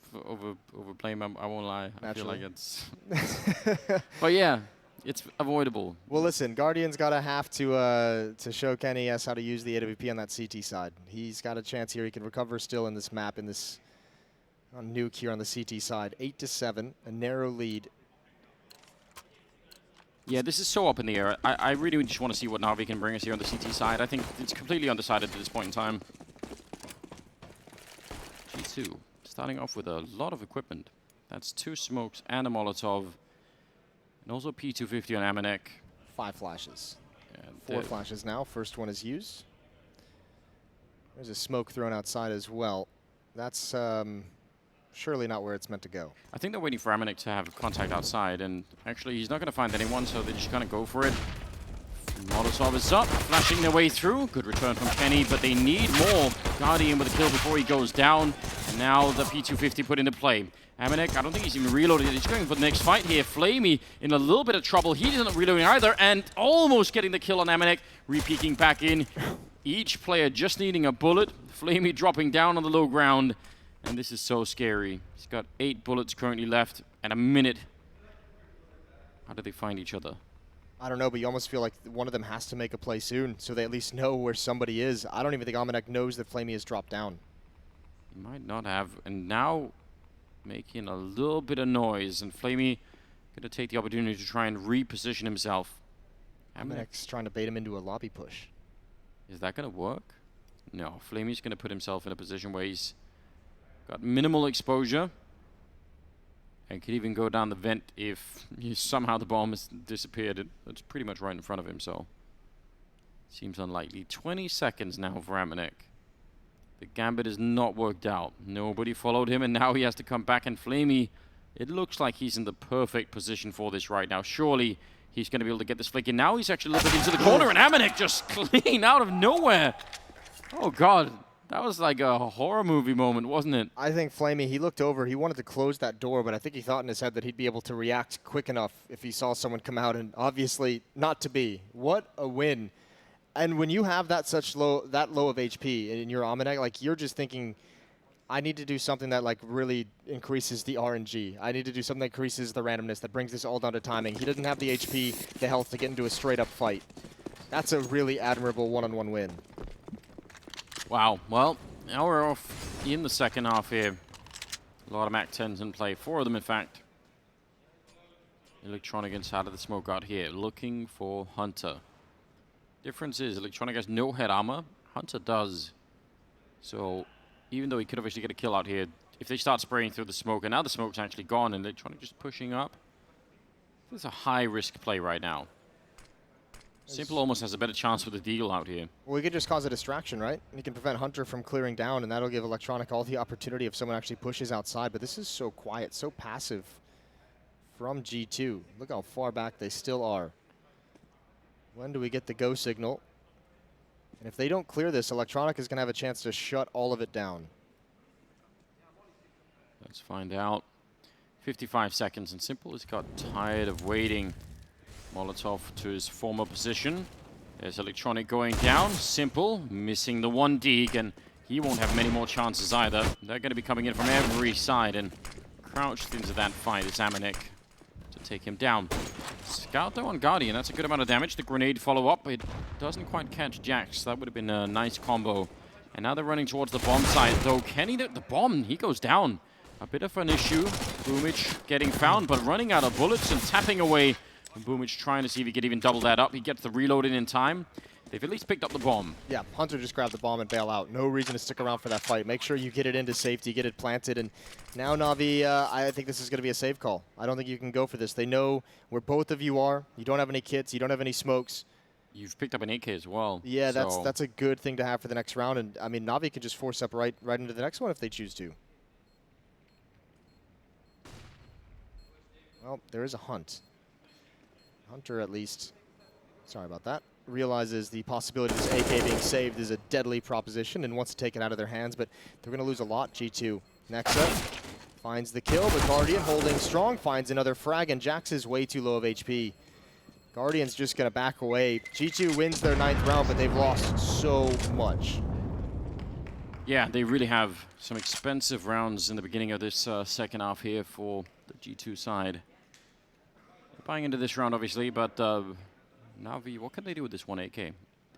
blame. I won't lie. Naturally. I feel like it's. But yeah, it's avoidable. Well, listen, Guardian's got to have to show Kenny S how to use the AWP on that CT side. He's got a chance here. He can recover still in this map, on Nuke here on the CT side. 8-7, a narrow lead. Yeah, this is so up in the air. I really just want to see what Na'Vi can bring us here on the CT side. I think it's completely undecided at this point in time. G2 starting off with a lot of equipment. That's 2 smokes and a Molotov. And also P250 on Amanek. 5 flashes. And 4 flashes now. First one is used. There's a smoke thrown outside as well. That's surely not where it's meant to go. I think they're waiting for Amanek to have contact outside, and actually he's not going to find anyone, so they're just going to go for it. Molotov is up, flashing their way through. Good return from Kenny, but they need more. Guardian with a kill before he goes down. And now the P250 put into play. Amanek, I don't think he's even reloaded. He's going for the next fight here. Flamey in a little bit of trouble. He isn't reloading either, and almost getting the kill on Amanek. Re-peeking back in. Each player just needing a bullet. Flamey dropping down on the low ground. And this is so scary. He's got 8 bullets currently left and a minute. How do they find each other? I don't know, but you almost feel like one of them has to make a play soon, so they at least know where somebody is. I don't even think Amanek knows that Flamey has dropped down. He might not have, and now making a little bit of noise, and Flamey going to take the opportunity to try and reposition himself. Amanek's trying to bait him into a lobby push. Is that going to work? No, Flamey's going to put himself in a position where he's got minimal exposure. And could even go down the vent if somehow the bomb has disappeared. It's pretty much right in front of him, so seems unlikely. 20 seconds now for Amanek. The gambit has not worked out. Nobody followed him, and now he has to come back, and Flamey It looks like he's in the perfect position for this right now. Surely he's going to be able to get this flick in. Now he's actually a little bit into the corner, and Amanek just clean out of nowhere. Oh, God. That was like a horror movie moment, wasn't it? I think Flamey, he looked over. He wanted to close that door, but I think he thought in his head that he'd be able to react quick enough if he saw someone come out, and obviously not to be. What a win. And when you have that low of HP in your Amanek, like, you're just thinking, I need to do something that like really increases the RNG. I need to do something that increases the randomness, that brings this all down to timing. He doesn't have the HP, the health to get into a straight up fight. That's a really admirable one-on-one win. Wow. Well, now we're off in the second half here. A lot of MAC-10s in play. 4 of them, in fact. Electronic inside of the smoke out here, looking for Hunter. Difference is Electronic has no head armor. Hunter does. So even though he could obviously get a kill out here, if they start spraying through the smoke, and now the smoke's actually gone, and Electronic just pushing up, this is a high-risk play right now. Simple almost has a better chance with the deal out here. Well, we could just cause a distraction, right? And you can prevent Hunter from clearing down, and that'll give Electronic all the opportunity if someone actually pushes outside. But this is so quiet, so passive from G2. Look how far back they still are. When do we get the go signal? And if they don't clear this, Electronic is going to have a chance to shut all of it down. Let's find out. 55 seconds, and Simple has got tired of waiting. Molotov to his former position. There's Electronic going down. Simple missing the 1 Deke, and he won't have many more chances either. They're going to be coming in from every side, and crouched into that fight is Amanek to take him down. Scout though on Guardian, that's a good amount of damage. The grenade follow-up, it doesn't quite catch Jax. That would have been a nice combo. And now they're running towards the bomb site, though Kenny, the bomb, he goes down. A bit of an issue. Boomich getting found, but running out of bullets and tapping away. And Boomich trying to see if he could even double that up. He gets the reload in time. They've at least picked up the bomb. Yeah, Hunter just grabbed the bomb and bail out. No reason to stick around for that fight. Make sure you get it into safety, get it planted. And now, Na'Vi, I think this is going to be a save call. I don't think you can go for this. They know where both of you are. You don't have any kits. You don't have any smokes. You've picked up an AK as well. Yeah, that's a good thing to have for the next round. And, I mean, Na'Vi can just force up right into the next one if they choose to. Well, there is a hunt. Hunter, at least, sorry about that, realizes the possibility of this AK being saved is a deadly proposition and wants to take it out of their hands, but they're going to lose a lot. G2 next up finds the kill, but Guardian holding strong finds another frag, and Jax is way too low of HP. Guardian's just going to back away. G2 wins their 9th round, but they've lost so much. Yeah, they really have some expensive rounds in the beginning of this second half here for the G2 side. Buying into this round, obviously, but Na'Vi, what can they do with this 1 AK?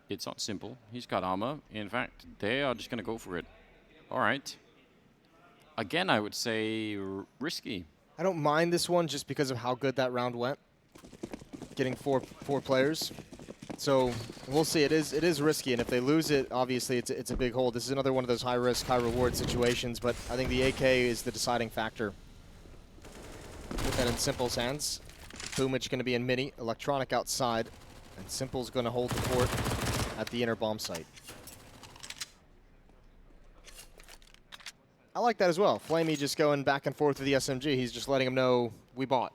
It's not simple. He's got armor. In fact, they are just going to go for it. All right. Again, I would say risky. I don't mind this one just because of how good that round went. Getting four players. So we'll see. It is risky, and if they lose it, obviously it's a big hole. This is another one of those high-risk, high-reward situations, but I think the AK is the deciding factor. Put that in Simple's hands. Boomich going to be in mini, Electronic outside, and Simple's going to hold the fort at the inner bomb site. I like that as well. Flamey just going back and forth with the SMG. He's just letting him know, we bought.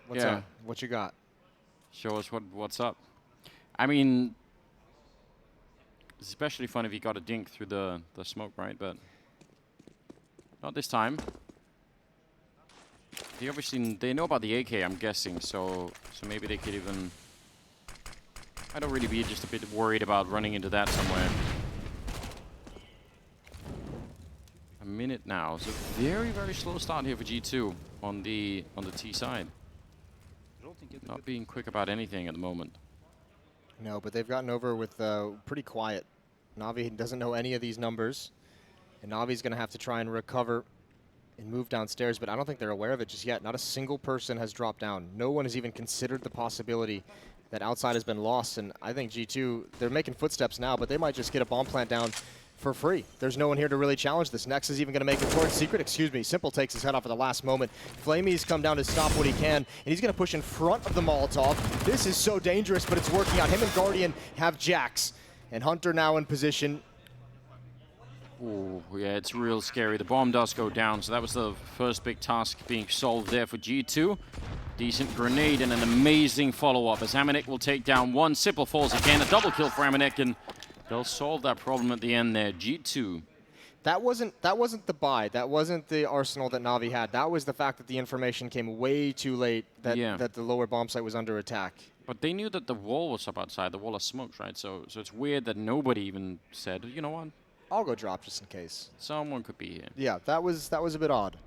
What's up? What you got? Show us what's up. I mean, it's especially fun if you got a dink through the smoke, right? But not this time. They know about the AK, I'm guessing, so maybe they could even... I don't really be just a bit worried about running into that somewhere. A minute now. So very, very slow start here for G2 on the T side. Not being quick about anything at the moment. No, but they've gotten over with pretty quiet. Na'Vi doesn't know any of these numbers, and Na'Vi's going to have to try and recover and move downstairs, but I don't think they're aware of it just yet. Not a single person has dropped down. No one has even considered the possibility that outside has been lost, and I think G2, they're making footsteps now, but they might just get a bomb plant down for free. There's no one here to really challenge this. Nex is even going to make it towards Secret. Excuse me. Simple takes his head off at the last moment. Flamey's come down to stop what he can, and he's going to push in front of the Molotov. This is so dangerous, but it's working out. Him and Guardian have Jax, and Hunter now in position. Oh, yeah, it's real scary. The bomb does go down, so that was the first big task being solved there for G2. Decent grenade and an amazing follow-up as Amanek will take down one. Sipple falls again, a double kill for Amanek, and they'll solve that problem at the end there. G2. That wasn't the buy. That wasn't the arsenal that Na'Vi had. That was the fact that the information came way too late that the lower bomb site was under attack. But they knew that the wall was up outside, the wall of smokes, right? So it's weird that nobody even said, you know what? I'll go drop just in case. Someone could be here. Yeah, that was a bit odd.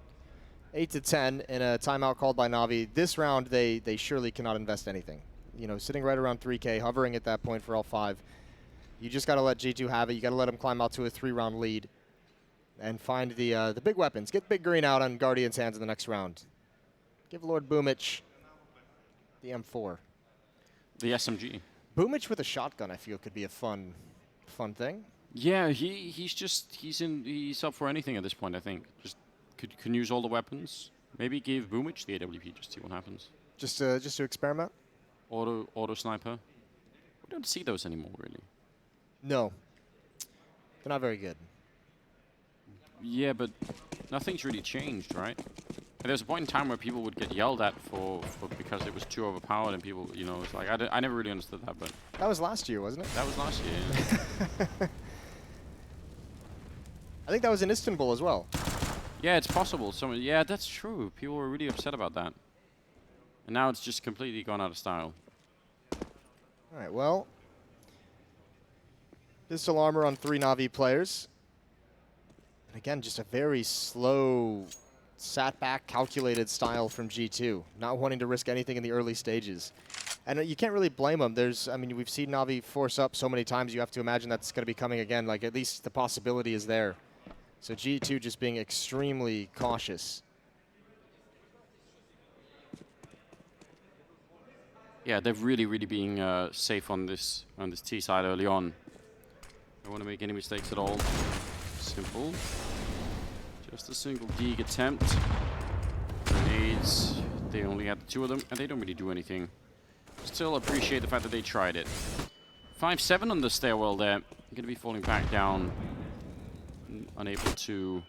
8-10 in a timeout called by Na'Vi. This round, they surely cannot invest anything. You know, sitting right around 3K, hovering at that point for all 5. You just got to let G2 have it. You got to let them climb out to a 3-round lead and find the big weapons. Get Big Green out on Guardian's hands in the next round. Give Lord Boomich the M4. The SMG. Boomich with a shotgun, I feel, could be a fun thing. Yeah, he's up for anything at this point, I think. Just can use all the weapons. Maybe give Boomich the AWP, just see what happens. Just to experiment? Auto sniper. We don't see those anymore, really. No. They're not very good. Yeah, but nothing's really changed, right? And there's a point in time where people would get yelled at for because it was too overpowered, and people, you know, it's like I never really understood that, but that was last year, wasn't it? That was last year. Yeah. I think that was in Istanbul as well. Yeah, it's possible. Yeah, that's true. People were really upset about that, and now it's just completely gone out of style. All right, well, pistol armor on 3 Na'Vi players. And again, just a very slow, sat-back, calculated style from G2, not wanting to risk anything in the early stages. And you can't really blame them. I mean, we've seen Na'Vi force up so many times, you have to imagine that's going to be coming again. Like, at least the possibility is there. So G2 just being extremely cautious. Yeah, they're really being safe on this T side early on. Don't want to make any mistakes at all. Simple. Just a single dig attempt. Grenades. They only had 2 of them, and they don't really do anything. Still appreciate the fact that they tried it. 5-7 on the stairwell there. Going to be falling back down. Unable to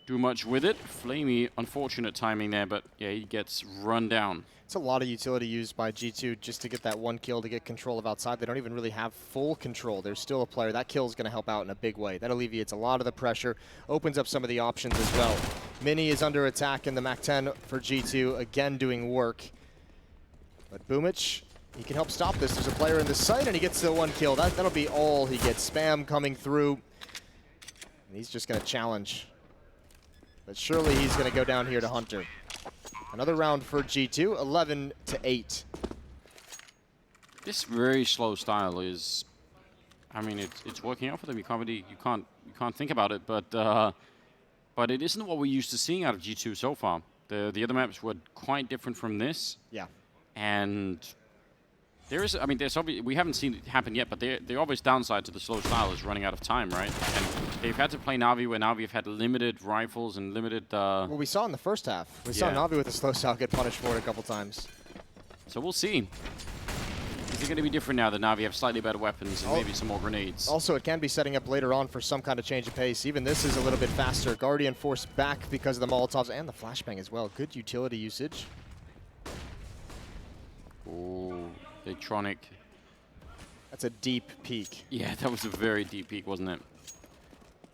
do much with it. Flamey, unfortunate timing there, but yeah, he gets run down. It's a lot of utility used by G2 just to get that 1 kill, to get control of outside. They don't even really have full control. There's still a player. That kill is going to help out in a big way. That alleviates a lot of the pressure, opens up some of the options as well. Mini is under attack in the MAC-10 for G2, again doing work. But Boomich, he can help stop this. There's a player in the site, and he gets the 1 kill. That'll be all he gets. Spam coming through. And he's just going to challenge. But surely he's going to go down here to Hunter. Another round for G2, 11-8. This very slow style is, I mean, it's working out for them. You can't think about it, but it isn't what we're used to seeing out of G2 so far. The other maps were quite different from this. Yeah. And there's we haven't seen it happen yet, but the obvious downside to the slow style is running out of time, right? And they've had to play Na'Vi where Na'Vi have had limited rifles and limited... Well, we saw in the first half. We saw Na'Vi with the slow style get punished for it a couple times. So we'll see. Is it going to be different now that Na'Vi have slightly better weapons and maybe some more grenades? Also, it can be setting up later on for some kind of change of pace. Even this is a little bit faster. Guardian forced back because of the Molotovs and the flashbang as well. Good utility usage. Oh, Electronic. That's a deep peek. Yeah, that was a very deep peek, wasn't it?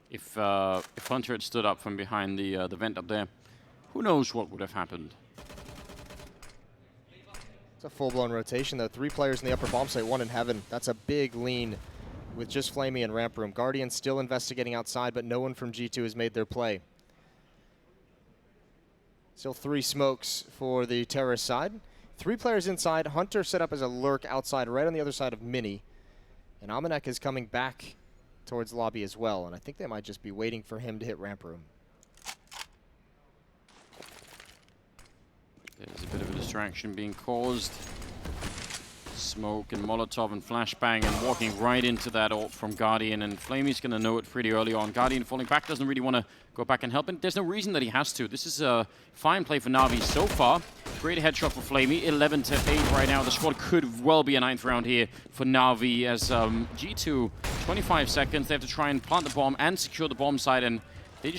If Hunter had stood up from behind the vent up there, who knows what would have happened. It's a full-blown rotation, though. 3 players in the upper bomb site, 1 in heaven. That's a big lean with just Flamey and Ramp Room. Guardian still investigating outside, but no one from G2 has made their play. Still 3 smokes for the terrorist side. 3 players inside. Hunter set up as a lurk outside, right on the other side of Mini. And Amanek is coming back towards lobby as well, and I think they might just be waiting for him to hit Ramp Room. There's a bit of a distraction being caused. Smoke and Molotov and flashbang and walking right into that ult from Guardian, and Flamey's going to know it pretty early on. Guardian falling back, doesn't really want to go back and help, and there's no reason that he has to. This is a fine play for Na'Vi so far. Great headshot for Flamey, 11-8 right now. The squad could well be a 9th round here for Na'Vi as G2 25 seconds. They have to try and plant the bomb and secure the bomb site, and they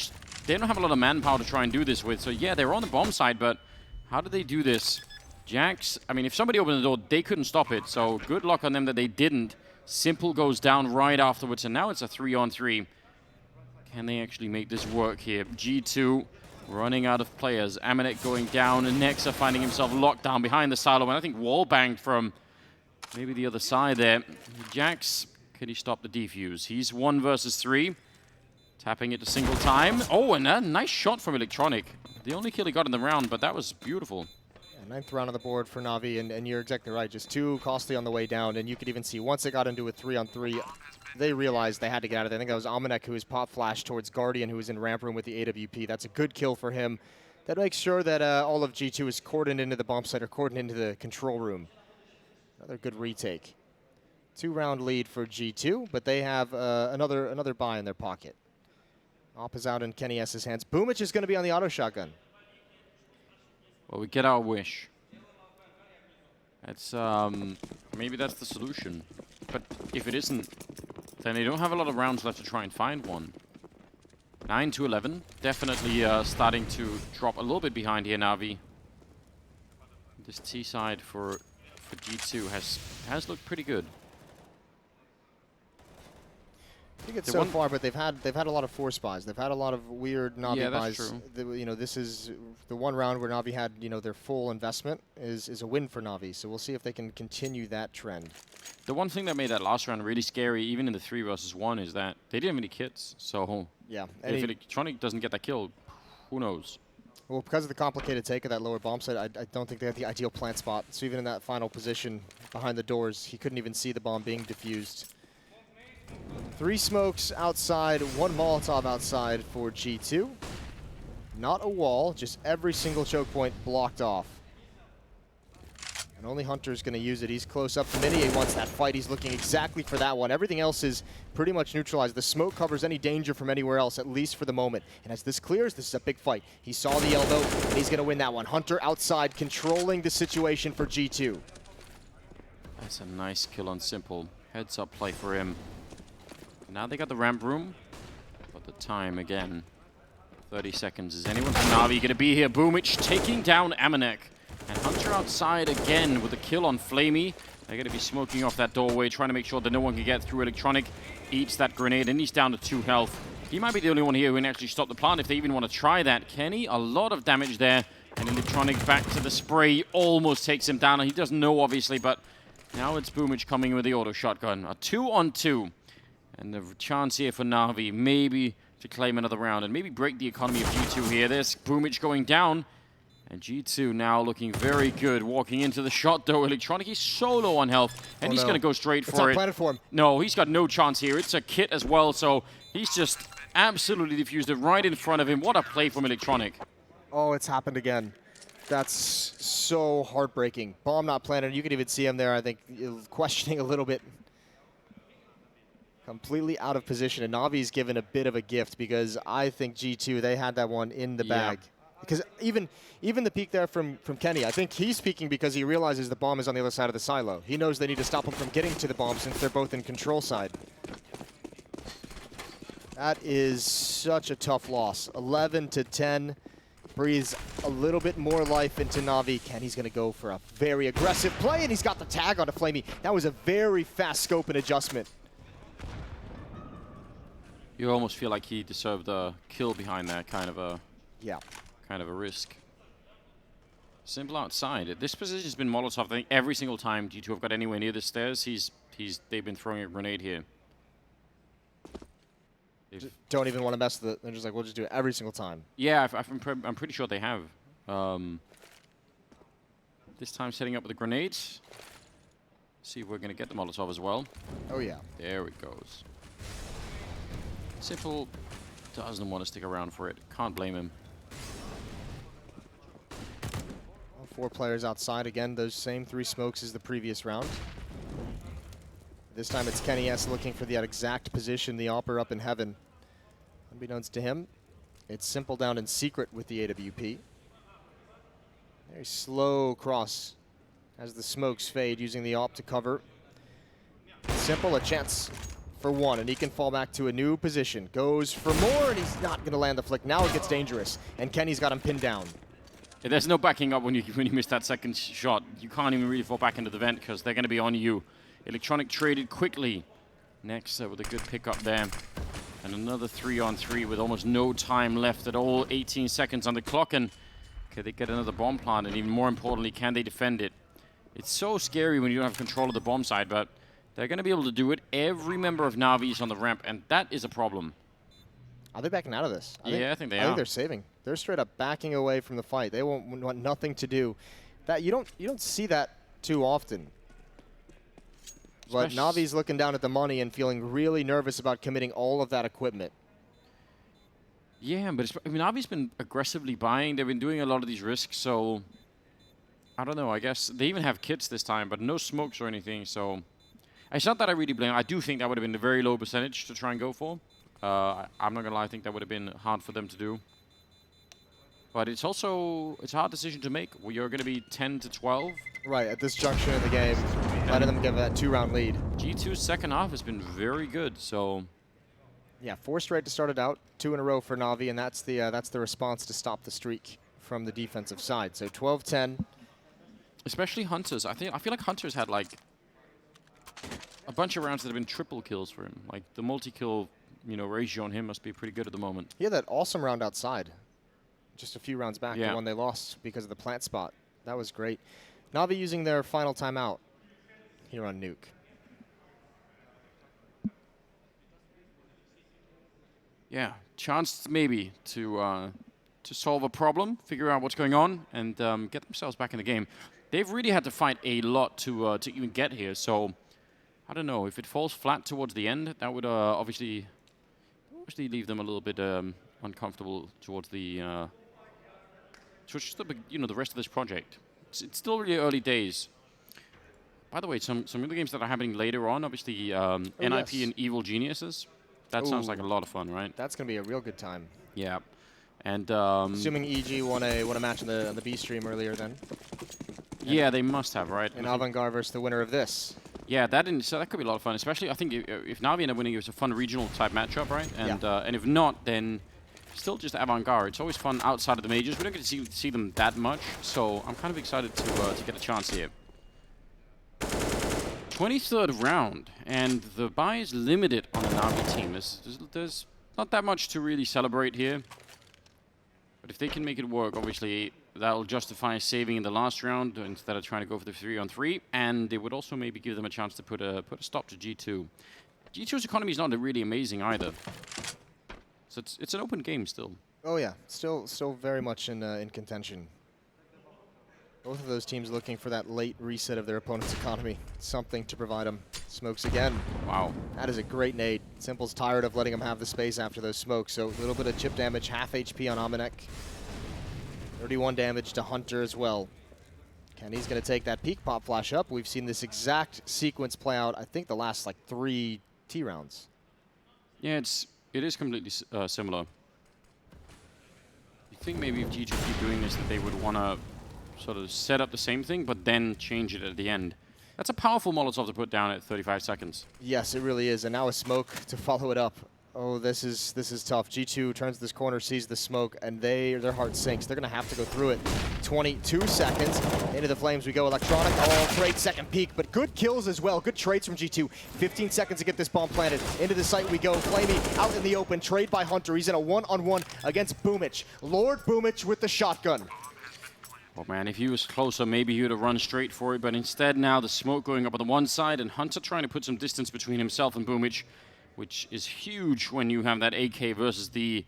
don't have a lot of manpower to try and do this with. So yeah, they're on the bomb site, but how do they do this? Jax, I mean, if somebody opened the door, they couldn't stop it. So good luck on them that they didn't. Simple goes down right afterwards, and now it's a 3-on-3. Can they actually make this work here? G2 running out of players. Amanek going down, and Nexa finding himself locked down behind the silo, and I think wall banged from maybe the other side there. Jax, can he stop the defuse? He's 1 versus 3. Tapping it to single time. Oh, and a nice shot from Electronic. The only kill he got in the round, but that was beautiful. Yeah, 9th round on the board for Na'Vi, and you're exactly right. Just too costly on the way down, and you could even see once they got into a 3-on-3, they realized they had to get out of there. I think that was Amanek who was pop flashed towards Guardian, who was in ramp room with the AWP. That's a good kill for him. That makes sure that all of G2 is cordoned into the bomb site or cordoned into the control room. Another good retake. 2-round lead for G2, but they have another buy in their pocket. Op is out in Kenny S's hands. Boomich is going to be on the auto shotgun. Well, we get our wish. That's maybe that's the solution. But if it isn't, then they don't have a lot of rounds left to try and find one. 9-11, definitely starting to drop a little bit behind here, Na'Vi. This T side for G2 has looked pretty good. I think it's so far, but they've had a lot of force buys. They've had a lot of weird Na'Vi buys. True. You know, this is the one round where Na'Vi had their full investment is a win for Na'Vi. So we'll see if they can continue that trend. The one thing that made that last round really scary, even in the 3 versus 1, is that they didn't have any kits. So yeah, if Electronic doesn't get that kill, who knows? Well, because of the complicated take of that lower bomb site, I don't think they had the ideal plant spot. So even in that final position behind the doors, he couldn't even see the bomb being diffused. 3 smokes outside, 1 Molotov outside for G2. Not a wall, just every single choke point blocked off. And only Hunter's going to use it. He's close up to Mini. He wants that fight. He's looking exactly for that one. Everything else is pretty much neutralized. The smoke covers any danger from anywhere else, at least for the moment. And as this clears, this is a big fight. He saw the elbow, and he's going to win that one. Hunter outside, controlling the situation for G2. That's a nice kill on Simple. Heads up play for him. Now they got the ramp room, but the time again, 30 seconds. Is anyone from Na'Vi going to be here? Boomich taking down Amanek. And Hunter outside again with a kill on Flamey. They're going to be smoking off that doorway, trying to make sure that no one can get through. Electronic eats that grenade, and he's down to 2 health. He might be the only one here who can actually stop the plant if they even want to try that. Kenny, a lot of damage there. And Electronic back to the spray, almost takes him down. He doesn't know, obviously, but now it's Boomich coming with the auto shotgun. A 2-on-2. And the chance here for Na'Vi maybe to claim another round and maybe break the economy of G2 here. There's Boomich going down. And G2 now looking very good. Walking into the shot, though. Electronic, he's so low on health. And he's going to go straight for it. It's not planted for him. No, he's got no chance here. It's a kit as well, so he's just absolutely diffused it right in front of him. What a play from Electronic. Oh, it's happened again. That's so heartbreaking. Bomb not planted. You could even see him there, I think, questioning a little bit. Completely out of position, and Na'Vi's given a bit of a gift because I think G2, they had that one in the bag. Because even the peek there from Kenny, I think he's peeking because he realizes the bomb is on the other side of the silo. He knows they need to stop him from getting to the bomb since they're both in control side. That is such a tough loss. 11-10. Breathes a little bit more life into Na'Vi. Kenny's going to go for a very aggressive play, and he's got the tag onto Flamey. That was a very fast scope and adjustment. You almost feel like he deserved a kill behind that kind of a risk. Simple outside. This position's been Molotov. I think every single time G2 have got anywhere near the stairs, they've been throwing a grenade here. Don't even want to mess with it. They're just like, we'll just do it every single time. Yeah, I'm pretty sure they have. This time setting up with the grenades. See if we're going to get the Molotov as well. Oh yeah. There it goes. Simple doesn't want to stick around for it. Can't blame him. 4 players outside. Again, those same 3 smokes as the previous round. This time it's Kenny S looking for that exact position, the Opper up in heaven. Unbeknownst to him, it's Simple down in secret with the AWP. Very slow cross as the smokes fade, using the op to cover. Simple, a chance for one, and he can fall back to a new position. Goes for more, and he's not going to land the flick. Now it gets dangerous, and Kenny's got him pinned down. Yeah, there's no backing up when you miss that second shot. You can't even really fall back into the vent because they're going to be on you. Electronic traded quickly. Next with a good pickup there. And another 3-on-3 with almost no time left at all. 18 seconds on the clock, and can they get another bomb plant? And even more importantly, can they defend it? It's so scary when you don't have control of the bomb side, but they're going to be able to do it. Every member of Na'Vi is on the ramp, and that is a problem. Are they backing out of this? I think they are. I think they're saving. They're straight up backing away from the fight. They want nothing to do. That you don't see that too often. But Navi's looking down at the money and feeling really nervous about committing all of that equipment. Yeah, but Navi's been aggressively buying. They've been doing a lot of these risks, so I don't know. I guess they even have kits this time, but no smokes or anything. So it's not that I really blame. I do think that would have been a very low percentage to try and go for. I'm not gonna lie. I think that would have been hard for them to do. But it's also a hard decision to make. You're going to be 10 to 12. Right, at this junction in the game, letting them give that 2-round lead. G2's second half has been very good, so... Yeah, 4 straight to start it out, 2 in a row for Na'Vi, and that's the response to stop the streak from the defensive side. So 12-10. Especially Hunters. I feel like Hunters had like a bunch of rounds that have been triple kills for him. Like the multi-kill, ratio on him must be pretty good at the moment. He had that awesome round outside. Just a few rounds back, yeah. The one they lost because of the plant spot. That was great. Na'Vi using their final timeout here on Nuke. Yeah, chance maybe to solve a problem, figure out what's going on, and get themselves back in the game. They've really had to fight a lot to even get here. So I don't know if it falls flat towards the end. That would obviously leave them a little bit uncomfortable towards the the rest of this project. It's still really early days. By the way, some of the games that are happening later on, obviously NIP and Evil Geniuses. That sounds like a lot of fun, right? That's going to be a real good time. Yeah. And assuming EG won a match on the B stream earlier then. Yeah, they must have, right? And Avant-Garde versus the winner of this. Yeah, so that could be a lot of fun, especially I think if Na'Vi end up winning, it's a fun regional type matchup, right? And and if not, then still just Avant-Garde. It's always fun outside of the majors. We don't get to see them that much, so I'm kind of excited to get a chance here. 23rd round, and the buy is limited on the Na'Vi team. There's not that much to really celebrate here. But if they can make it work, obviously, that'll justify saving in the last round instead of trying to go for the 3-on-3. And it would also maybe give them a chance to put a stop to G2. G2's economy is not really amazing either. So it's an open game still. Oh yeah, still very much in contention. Both of those teams looking for that late reset of their opponent's economy. Something to provide them. Smokes again. Wow. That is a great nade. Simple's tired of letting him have the space after those smokes, so a little bit of chip damage, half HP on Amanek. 31 damage to Hunter as well. Kenny's going to take that peak pop flash up. We've seen this exact sequence play out, I think, the last, 3 T rounds. Yeah, it is completely similar. You think maybe if G2 keep doing this, that they would want to sort of set up the same thing, but then change it at the end. That's a powerful Molotov to put down at 35 seconds. Yes, it really is. And now a smoke to follow it up. Oh, this is tough. G2 turns this corner, sees the smoke, and their heart sinks. They're going to have to go through it. 22 seconds. Into the flames we go. Electronic. Oh, great second peek, but good kills as well. Good trades from G2. 15 seconds to get this bomb planted. Into the site we go. Flamey out in the open. Trade by Hunter. He's in a one-on-one against Boomich. Lord Boomich with the shotgun. Oh man, if he was closer, maybe he would have run straight for it, but instead now the smoke going up on the one side and Hunter trying to put some distance between himself and Boomich, which is huge when you have that AK versus the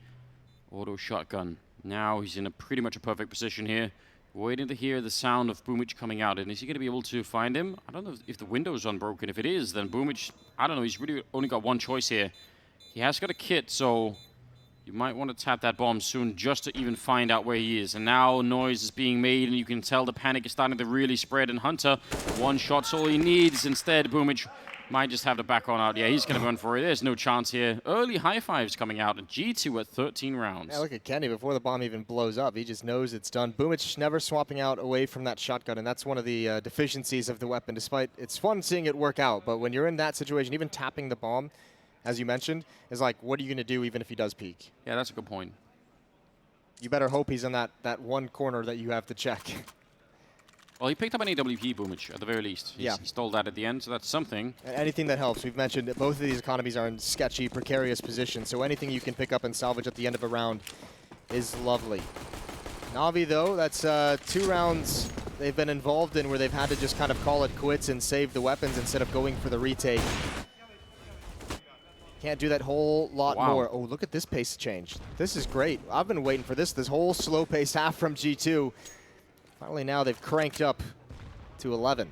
auto shotgun. Now he's in pretty much a perfect position here, waiting to hear the sound of Boomich coming out. And is he going to be able to find him? I don't know if the window's unbroken. If it is, then Boomich, I don't know, he's really only got one choice here. He has got a kit, so you might want to tap that bomb soon just to even find out where he is. And now noise is being made, and you can tell the panic is starting to really spread. And Hunter, one shot's all he needs. Instead, Boomich might just have the back on out. Yeah, he's going to run for it. There's no chance here. Early high fives coming out. And G2 at 13 rounds. Yeah, look at Kenny before the bomb even blows up. He just knows it's done. Boomich never swapping out away from that shotgun, and that's one of the deficiencies of the weapon. Despite it's fun seeing it work out, but when you're in that situation, even tapping the bomb, as you mentioned, is like, what are you going to do even if he does peek? Yeah, that's a good point. You better hope he's in that one corner that you have to check. Well, he picked up an AWP boomage at the very least. He stole that at the end, so that's something. Anything that helps. We've mentioned that both of these economies are in sketchy, precarious positions, so anything you can pick up and salvage at the end of a round is lovely. Na'Vi, though, that's 2 rounds they've been involved in where they've had to just kind of call it quits and save the weapons instead of going for the retake. Can't do that whole lot more. Oh, look at this pace change. This is great. I've been waiting for this whole slow-paced half from G2. Finally now they've cranked up to 11.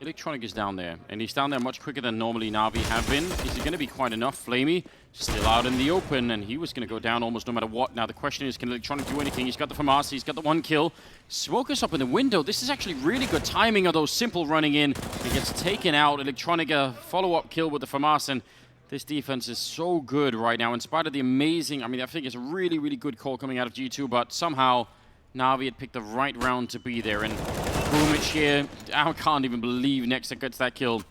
Electronic is down there, and he's down there much quicker than normally Na'Vi have been. Is it going to be quite enough? Flamey still out in the open, and he was going to go down almost no matter what. Now the question is, can Electronic do anything? He's got the FAMAS, he's got the 1 kill. Smoke is up in the window. This is actually really good timing of those Simple running in. He gets taken out. Electronic a follow-up kill with the FAMAS, and this defense is so good right now, in spite of the amazing, I mean, I think it's a really, really good call coming out of G2, but somehow Na'Vi had picked the right round to be there, and Boomich here, I can't even believe Nexa gets that kill.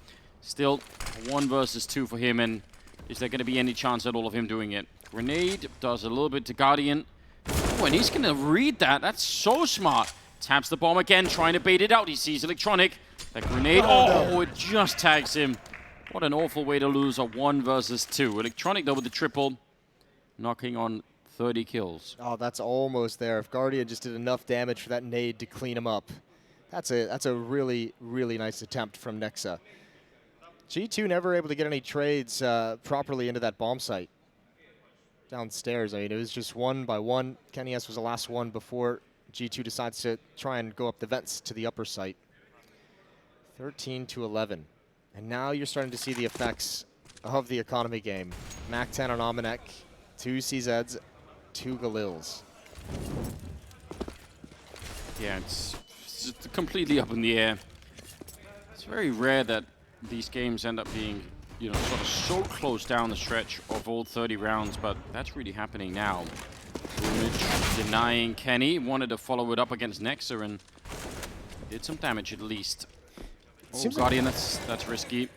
Still 1 versus 2 for him, and is there going to be any chance at all of him doing it? Grenade does a little bit to Guardian. Oh, and he's going to read that. That's so smart. Taps the bomb again, trying to bait it out. He sees Electronic. That grenade, no. It just tags him. What an awful way to lose a 1 versus 2. Electronic, though, with the triple, knocking on 30 kills. Oh, that's almost there. If Guardian just did enough damage for that nade to clean him up. That's a really, really nice attempt from Nexa. G2 never able to get any trades properly into that bomb site. Downstairs, I mean, it was just 1 by 1. Kenny S was the last one before G2 decides to try and go up the vents to the upper site. 13-11. And now you're starting to see the effects of the economy game. Mac 10 on Amanek, 2 CZs, 2 Galils. Yeah, it's completely up in the air. It's very rare that these games end up being, you know, sort of so close down the stretch of all 30 rounds, but that's really happening now. Boomage denying Kenny, wanted to follow it up against Nexa and did some damage at least. Oh, Guardian, that's risky.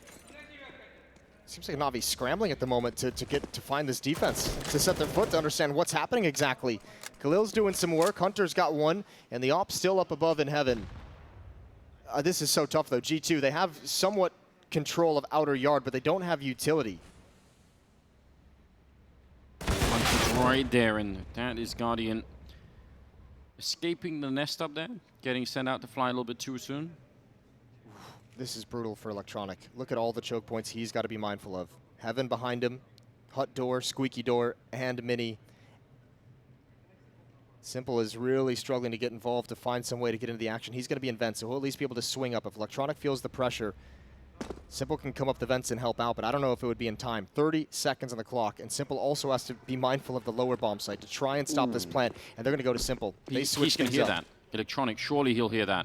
Seems like Na'Vi scrambling at the moment to find this defense, to set their foot, to understand what's happening exactly. Khalil's doing some work, Hunter's got 1, and the Op's still up above in heaven. This is so tough, though. G2, they have somewhat control of outer yard, but they don't have utility. Hunter's right there, and that is Guardian escaping the nest up there, getting sent out to fly a little bit too soon. This is brutal for Electronic. Look at all the choke points he's got to be mindful of. Heaven behind him, hut door, squeaky door, and mini. Simple is really struggling to get involved to find some way to get into the action. He's going to be in vents, so he'll at least be able to swing up. If Electronic feels the pressure, Simple can come up the vents and help out, but I don't know if it would be in time. 30 seconds on the clock, and Simple also has to be mindful of the lower bomb site to try and stop this plant, and they're going to go to Simple. They switch he's going to hear that. Electronic, surely he'll hear that.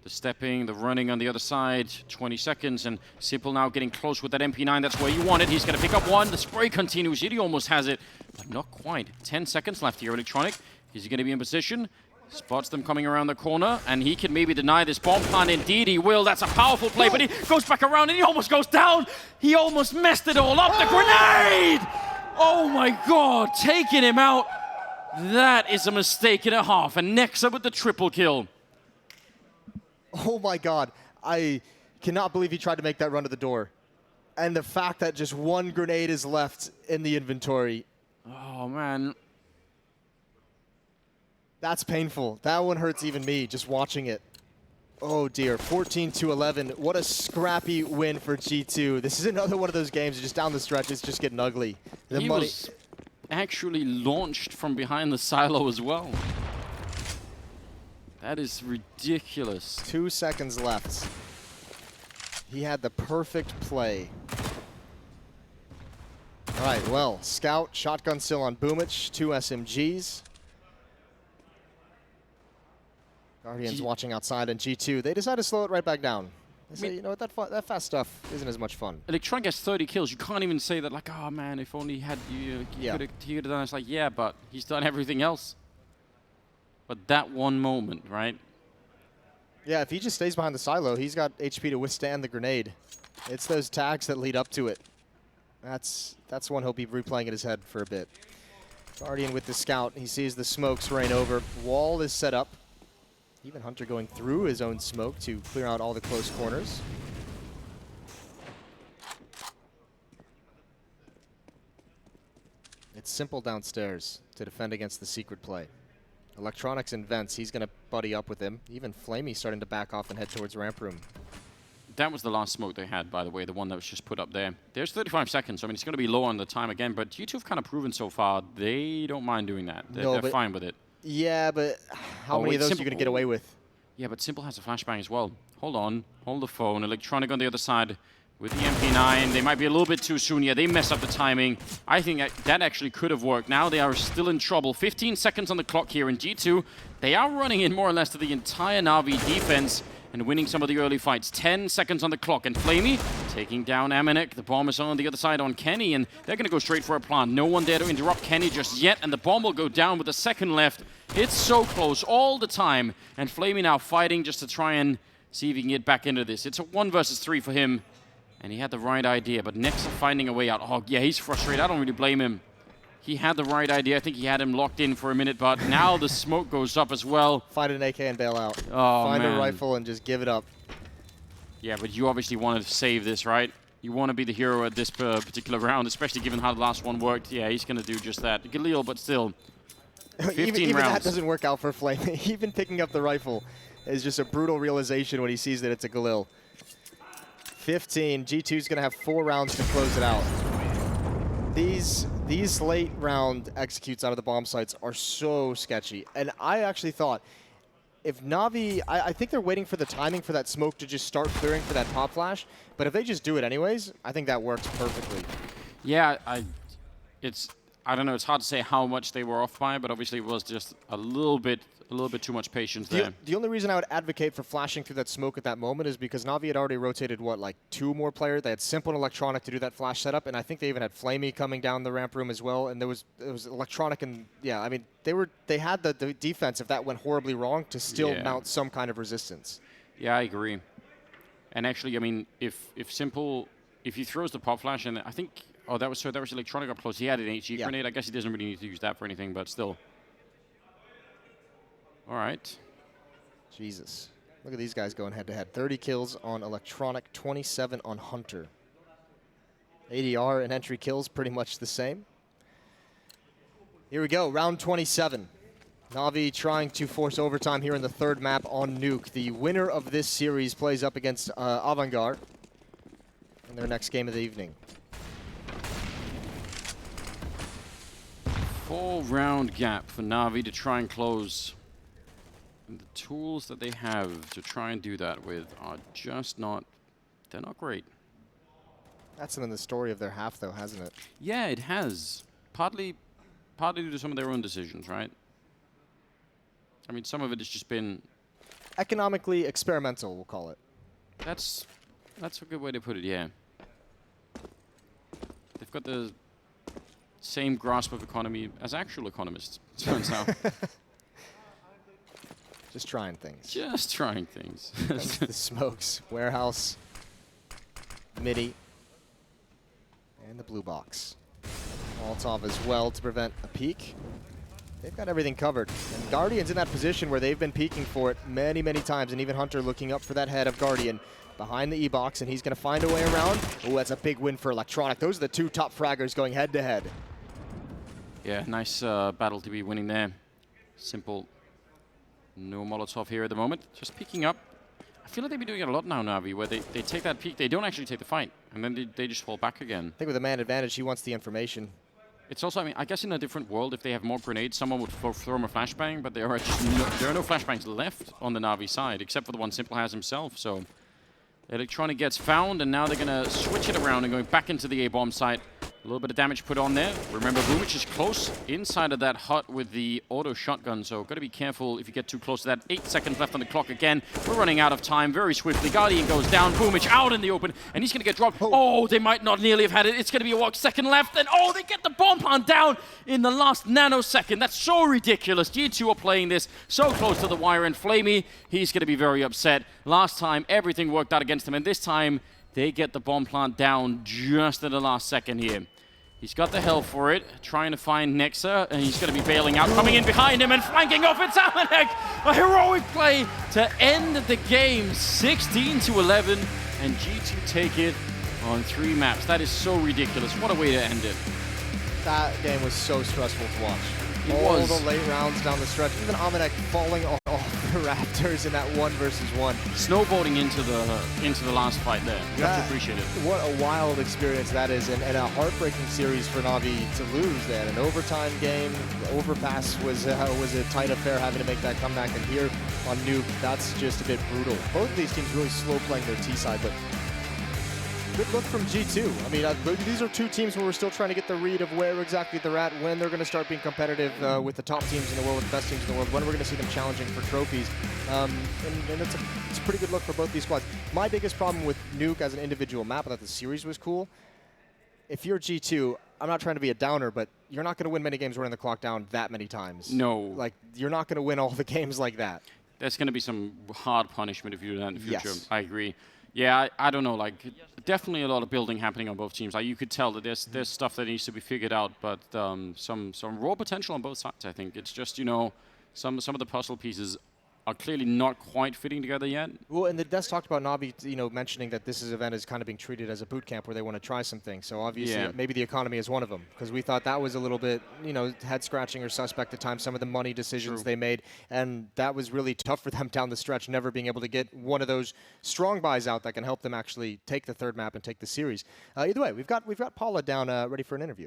The stepping, the running on the other side, 20 seconds, and Simple now getting close with that MP9. That's where you want it. He's going to pick up 1. The spray continues. He almost has it, but not quite. 10 seconds left here, Electronic. Is he going to be in position? Spots them coming around the corner, and he can maybe deny this bomb plant. Indeed, he will. That's a powerful play, but he goes back around, and he almost goes down. He almost messed it all up. The grenade! Oh, my God. Taking him out. That is a mistake and a half, and Nexa with the triple kill. Oh my God, I cannot believe he tried to make that run to the door. And the fact that just 1 grenade is left in the inventory. Oh man. That's painful. That one hurts even me, just watching it. Oh dear, 14-11. What a scrappy win for G2. This is another one of those games just down the stretch, it's just getting ugly. He was actually launched from behind the silo as well. That is ridiculous. 2 seconds left. He had the perfect play. All right, well, Scout, shotgun still on Boomich, 2 SMGs. Guardians watching outside, and G2, they decide to slow it right back down. They say, you know what, that fast stuff isn't as much fun. Electronic has 30 kills. You can't even say that, like, oh man, if only he had he could have done. It's like, yeah, but he's done everything else. But that one moment, right? Yeah, if he just stays behind the silo, he's got HP to withstand the grenade. It's those tags that lead up to it. That's one he'll be replaying in his head for a bit. Guardian with the scout. He sees the smokes rain over. Wall is set up. Even Hunter going through his own smoke to clear out all the close corners. It's simple downstairs to defend against the secret play. Electronics and Vents, he's going to buddy up with him. Even Flamey starting to back off and head towards ramp room. That was the last smoke they had, by the way, the one that was just put up there. There's 35 seconds, so I mean, it's going to be low on the time again, but G2 have kind of proven so far they don't mind doing that. They're fine with it. Yeah, but how many of those are you going to get away with? Yeah, but Simple has a flashbang as well. Hold on. Hold the phone. Electronic on the other side with the MP9. They might be a little bit too soon. Yeah, they messed up the timing. I think that actually could have worked. Now they are still in trouble. 15 seconds on the clock here in G2. They are running in more or less to the entire Na'Vi defense and winning some of the early fights. 10 seconds on the clock. And Flamey taking down Amanek. The bomb is on the other side on Kenny, and they're going to go straight for a plant. No one there to interrupt Kenny just yet, and the bomb will go down with a second left. It's so close all the time. And Flamey now fighting just to try and see if he can get back into this. It's a 1 versus 3 for him. And he had the right idea, but Nexa finding a way out. Oh, yeah, he's frustrated. I don't really blame him. He had the right idea. I think he had him locked in for a minute, but now the smoke goes up as well. Find an AK and bail out. Oh, Find a rifle and just give it up. Yeah, but you obviously want to save this, right? You want to be the hero at this particular round, especially given how the last one worked. Yeah, he's going to do just that. Galil, but still, 15 even rounds. That doesn't work out for Flame. Even picking up the rifle is just a brutal realization when he sees that it's a Galil. 15. G2's going to have 4 rounds to close it out. These late round executes out of the bomb sites are so sketchy. And I actually thought, if Na'Vi, I think they're waiting for the timing for that smoke to just start clearing for that pop flash. But if they just do it anyways, I think that works perfectly. Yeah, I don't know. It's hard to say how much they were off by, but obviously it was just a little bit too much patience there. The only reason I would advocate for flashing through that smoke at that moment is because Na'Vi had already rotated, what, like 2 more players? They had Simple and Electronic to do that flash setup, and I think they even had Flamey coming down the ramp room as well, and it was Electronic, and yeah, I mean, they had the defense, if that went horribly wrong, to still mount some kind of resistance. Yeah, I agree. And actually, I mean, if he throws the pop flash, and I think, that was Electronic up close. He had an HE grenade. I guess he doesn't really need to use that for anything, but still. All right. Jesus. Look at these guys going head-to-head. 30 kills on Electronic, 27 on Hunter. ADR and entry kills pretty much the same. Here we go, round 27. Na'Vi trying to force overtime here in the 3rd map on Nuke. The winner of this series plays up against Avantgarde in their next game of the evening. 4-round gap for Na'Vi to try and close. And the tools that they have to try and do that with are just not, they're not great. That's been the story of their half, though, hasn't it? Yeah, it has. Partly due to some of their own decisions, right? I mean, some of it has just been... economically experimental, we'll call it. That's a good way to put it, yeah. They've got the same grasp of economy as actual economists, turns out. Just trying things. Just trying things. The smokes, warehouse, midi, and the blue box. Molotov as well to prevent a peek. They've got everything covered. And Guardian's in that position where they've been peeking for it many, many times, and even Hunter looking up for that head of Guardian behind the E-box, and he's going to find a way around. Oh, that's a big win for Electronic. Those are the 2 top fraggers going head-to-head. Yeah, nice battle to be winning there. Simple. No Molotov here at the moment. Just peeking up. I feel like they've been doing it a lot now, Na'Vi, where they take that peek. They don't actually take the fight, and then they just fall back again. I think with a man advantage, he wants the information. It's also, I mean, I guess in a different world, if they have more grenades, someone would throw him a flashbang, but there are no flashbangs left on the Na'Vi side, except for the one Simple has himself. So Electronic gets found, and now they're going to switch it around and going back into the A-bomb site. A little bit of damage put on there. Remember, Boomich is close inside of that hut with the auto shotgun, so got to be careful if you get too close to that. 8 seconds left on the clock again. We're running out of time very swiftly. Guardian goes down. Boomich out in the open, and he's going to get dropped. Oh, they might not nearly have had it. It's going to be a walk. Second left, and oh, they get the bomb plant down in the last nanosecond. That's so ridiculous. G2 are playing this so close to the wire, and Flamey, he's going to be very upset. Last time, everything worked out against him, and this time, They get the bomb plant down just at the last second here. He's got the hell for it, trying to find Nexa, and he's going to be bailing out, coming in behind him and flanking off. It's Amanek! A heroic play to end the game, 16-11, and G2 take it on 3 maps. That is so ridiculous. What a way to end it. That game was so stressful to watch. All the late rounds down the stretch, even Amanek falling off the Raptors in that 1 versus 1. Snowboarding into the last fight there. You have to appreciate it. What a wild experience that is, and a heartbreaking series for Na'Vi to lose. They had an overtime game. The overpass was a tight affair, having to make that comeback. And here on Nuke, that's just a bit brutal. Both of these teams really slow playing their T side, but good look from G2. I mean, these are 2 teams where we're still trying to get the read of where exactly they're at, when they're going to start being competitive with the top teams in the world, with the best teams in the world, when we're going to see them challenging for trophies. And it's a pretty good look for both these squads. My biggest problem with Nuke as an individual map, I thought the series was cool. If you're G2, I'm not trying to be a downer, but you're not going to win many games running the clock down that many times. No. Like, you're not going to win all the games like that. There's going to be some hard punishment if you do that in the future. Yes. I agree. Yeah, I don't know. Like, definitely a lot of building happening on both teams. Like, you could tell that there's stuff that needs to be figured out, but some raw potential on both sides. I think it's just, you know, some of the puzzle pieces are clearly not quite fitting together yet. Well, and the Des talked about Na'Vi, you know, mentioning that this event is kind of being treated as a boot camp where they want to try some things. So obviously, maybe the economy is one of them, because we thought that was a little bit, you know, head scratching or suspect at times. Some of the money decisions they made, and that was really tough for them down the stretch, never being able to get one of those strong buys out that can help them actually take the 3rd map and take the series. Either way, we've got Paula down ready for an interview.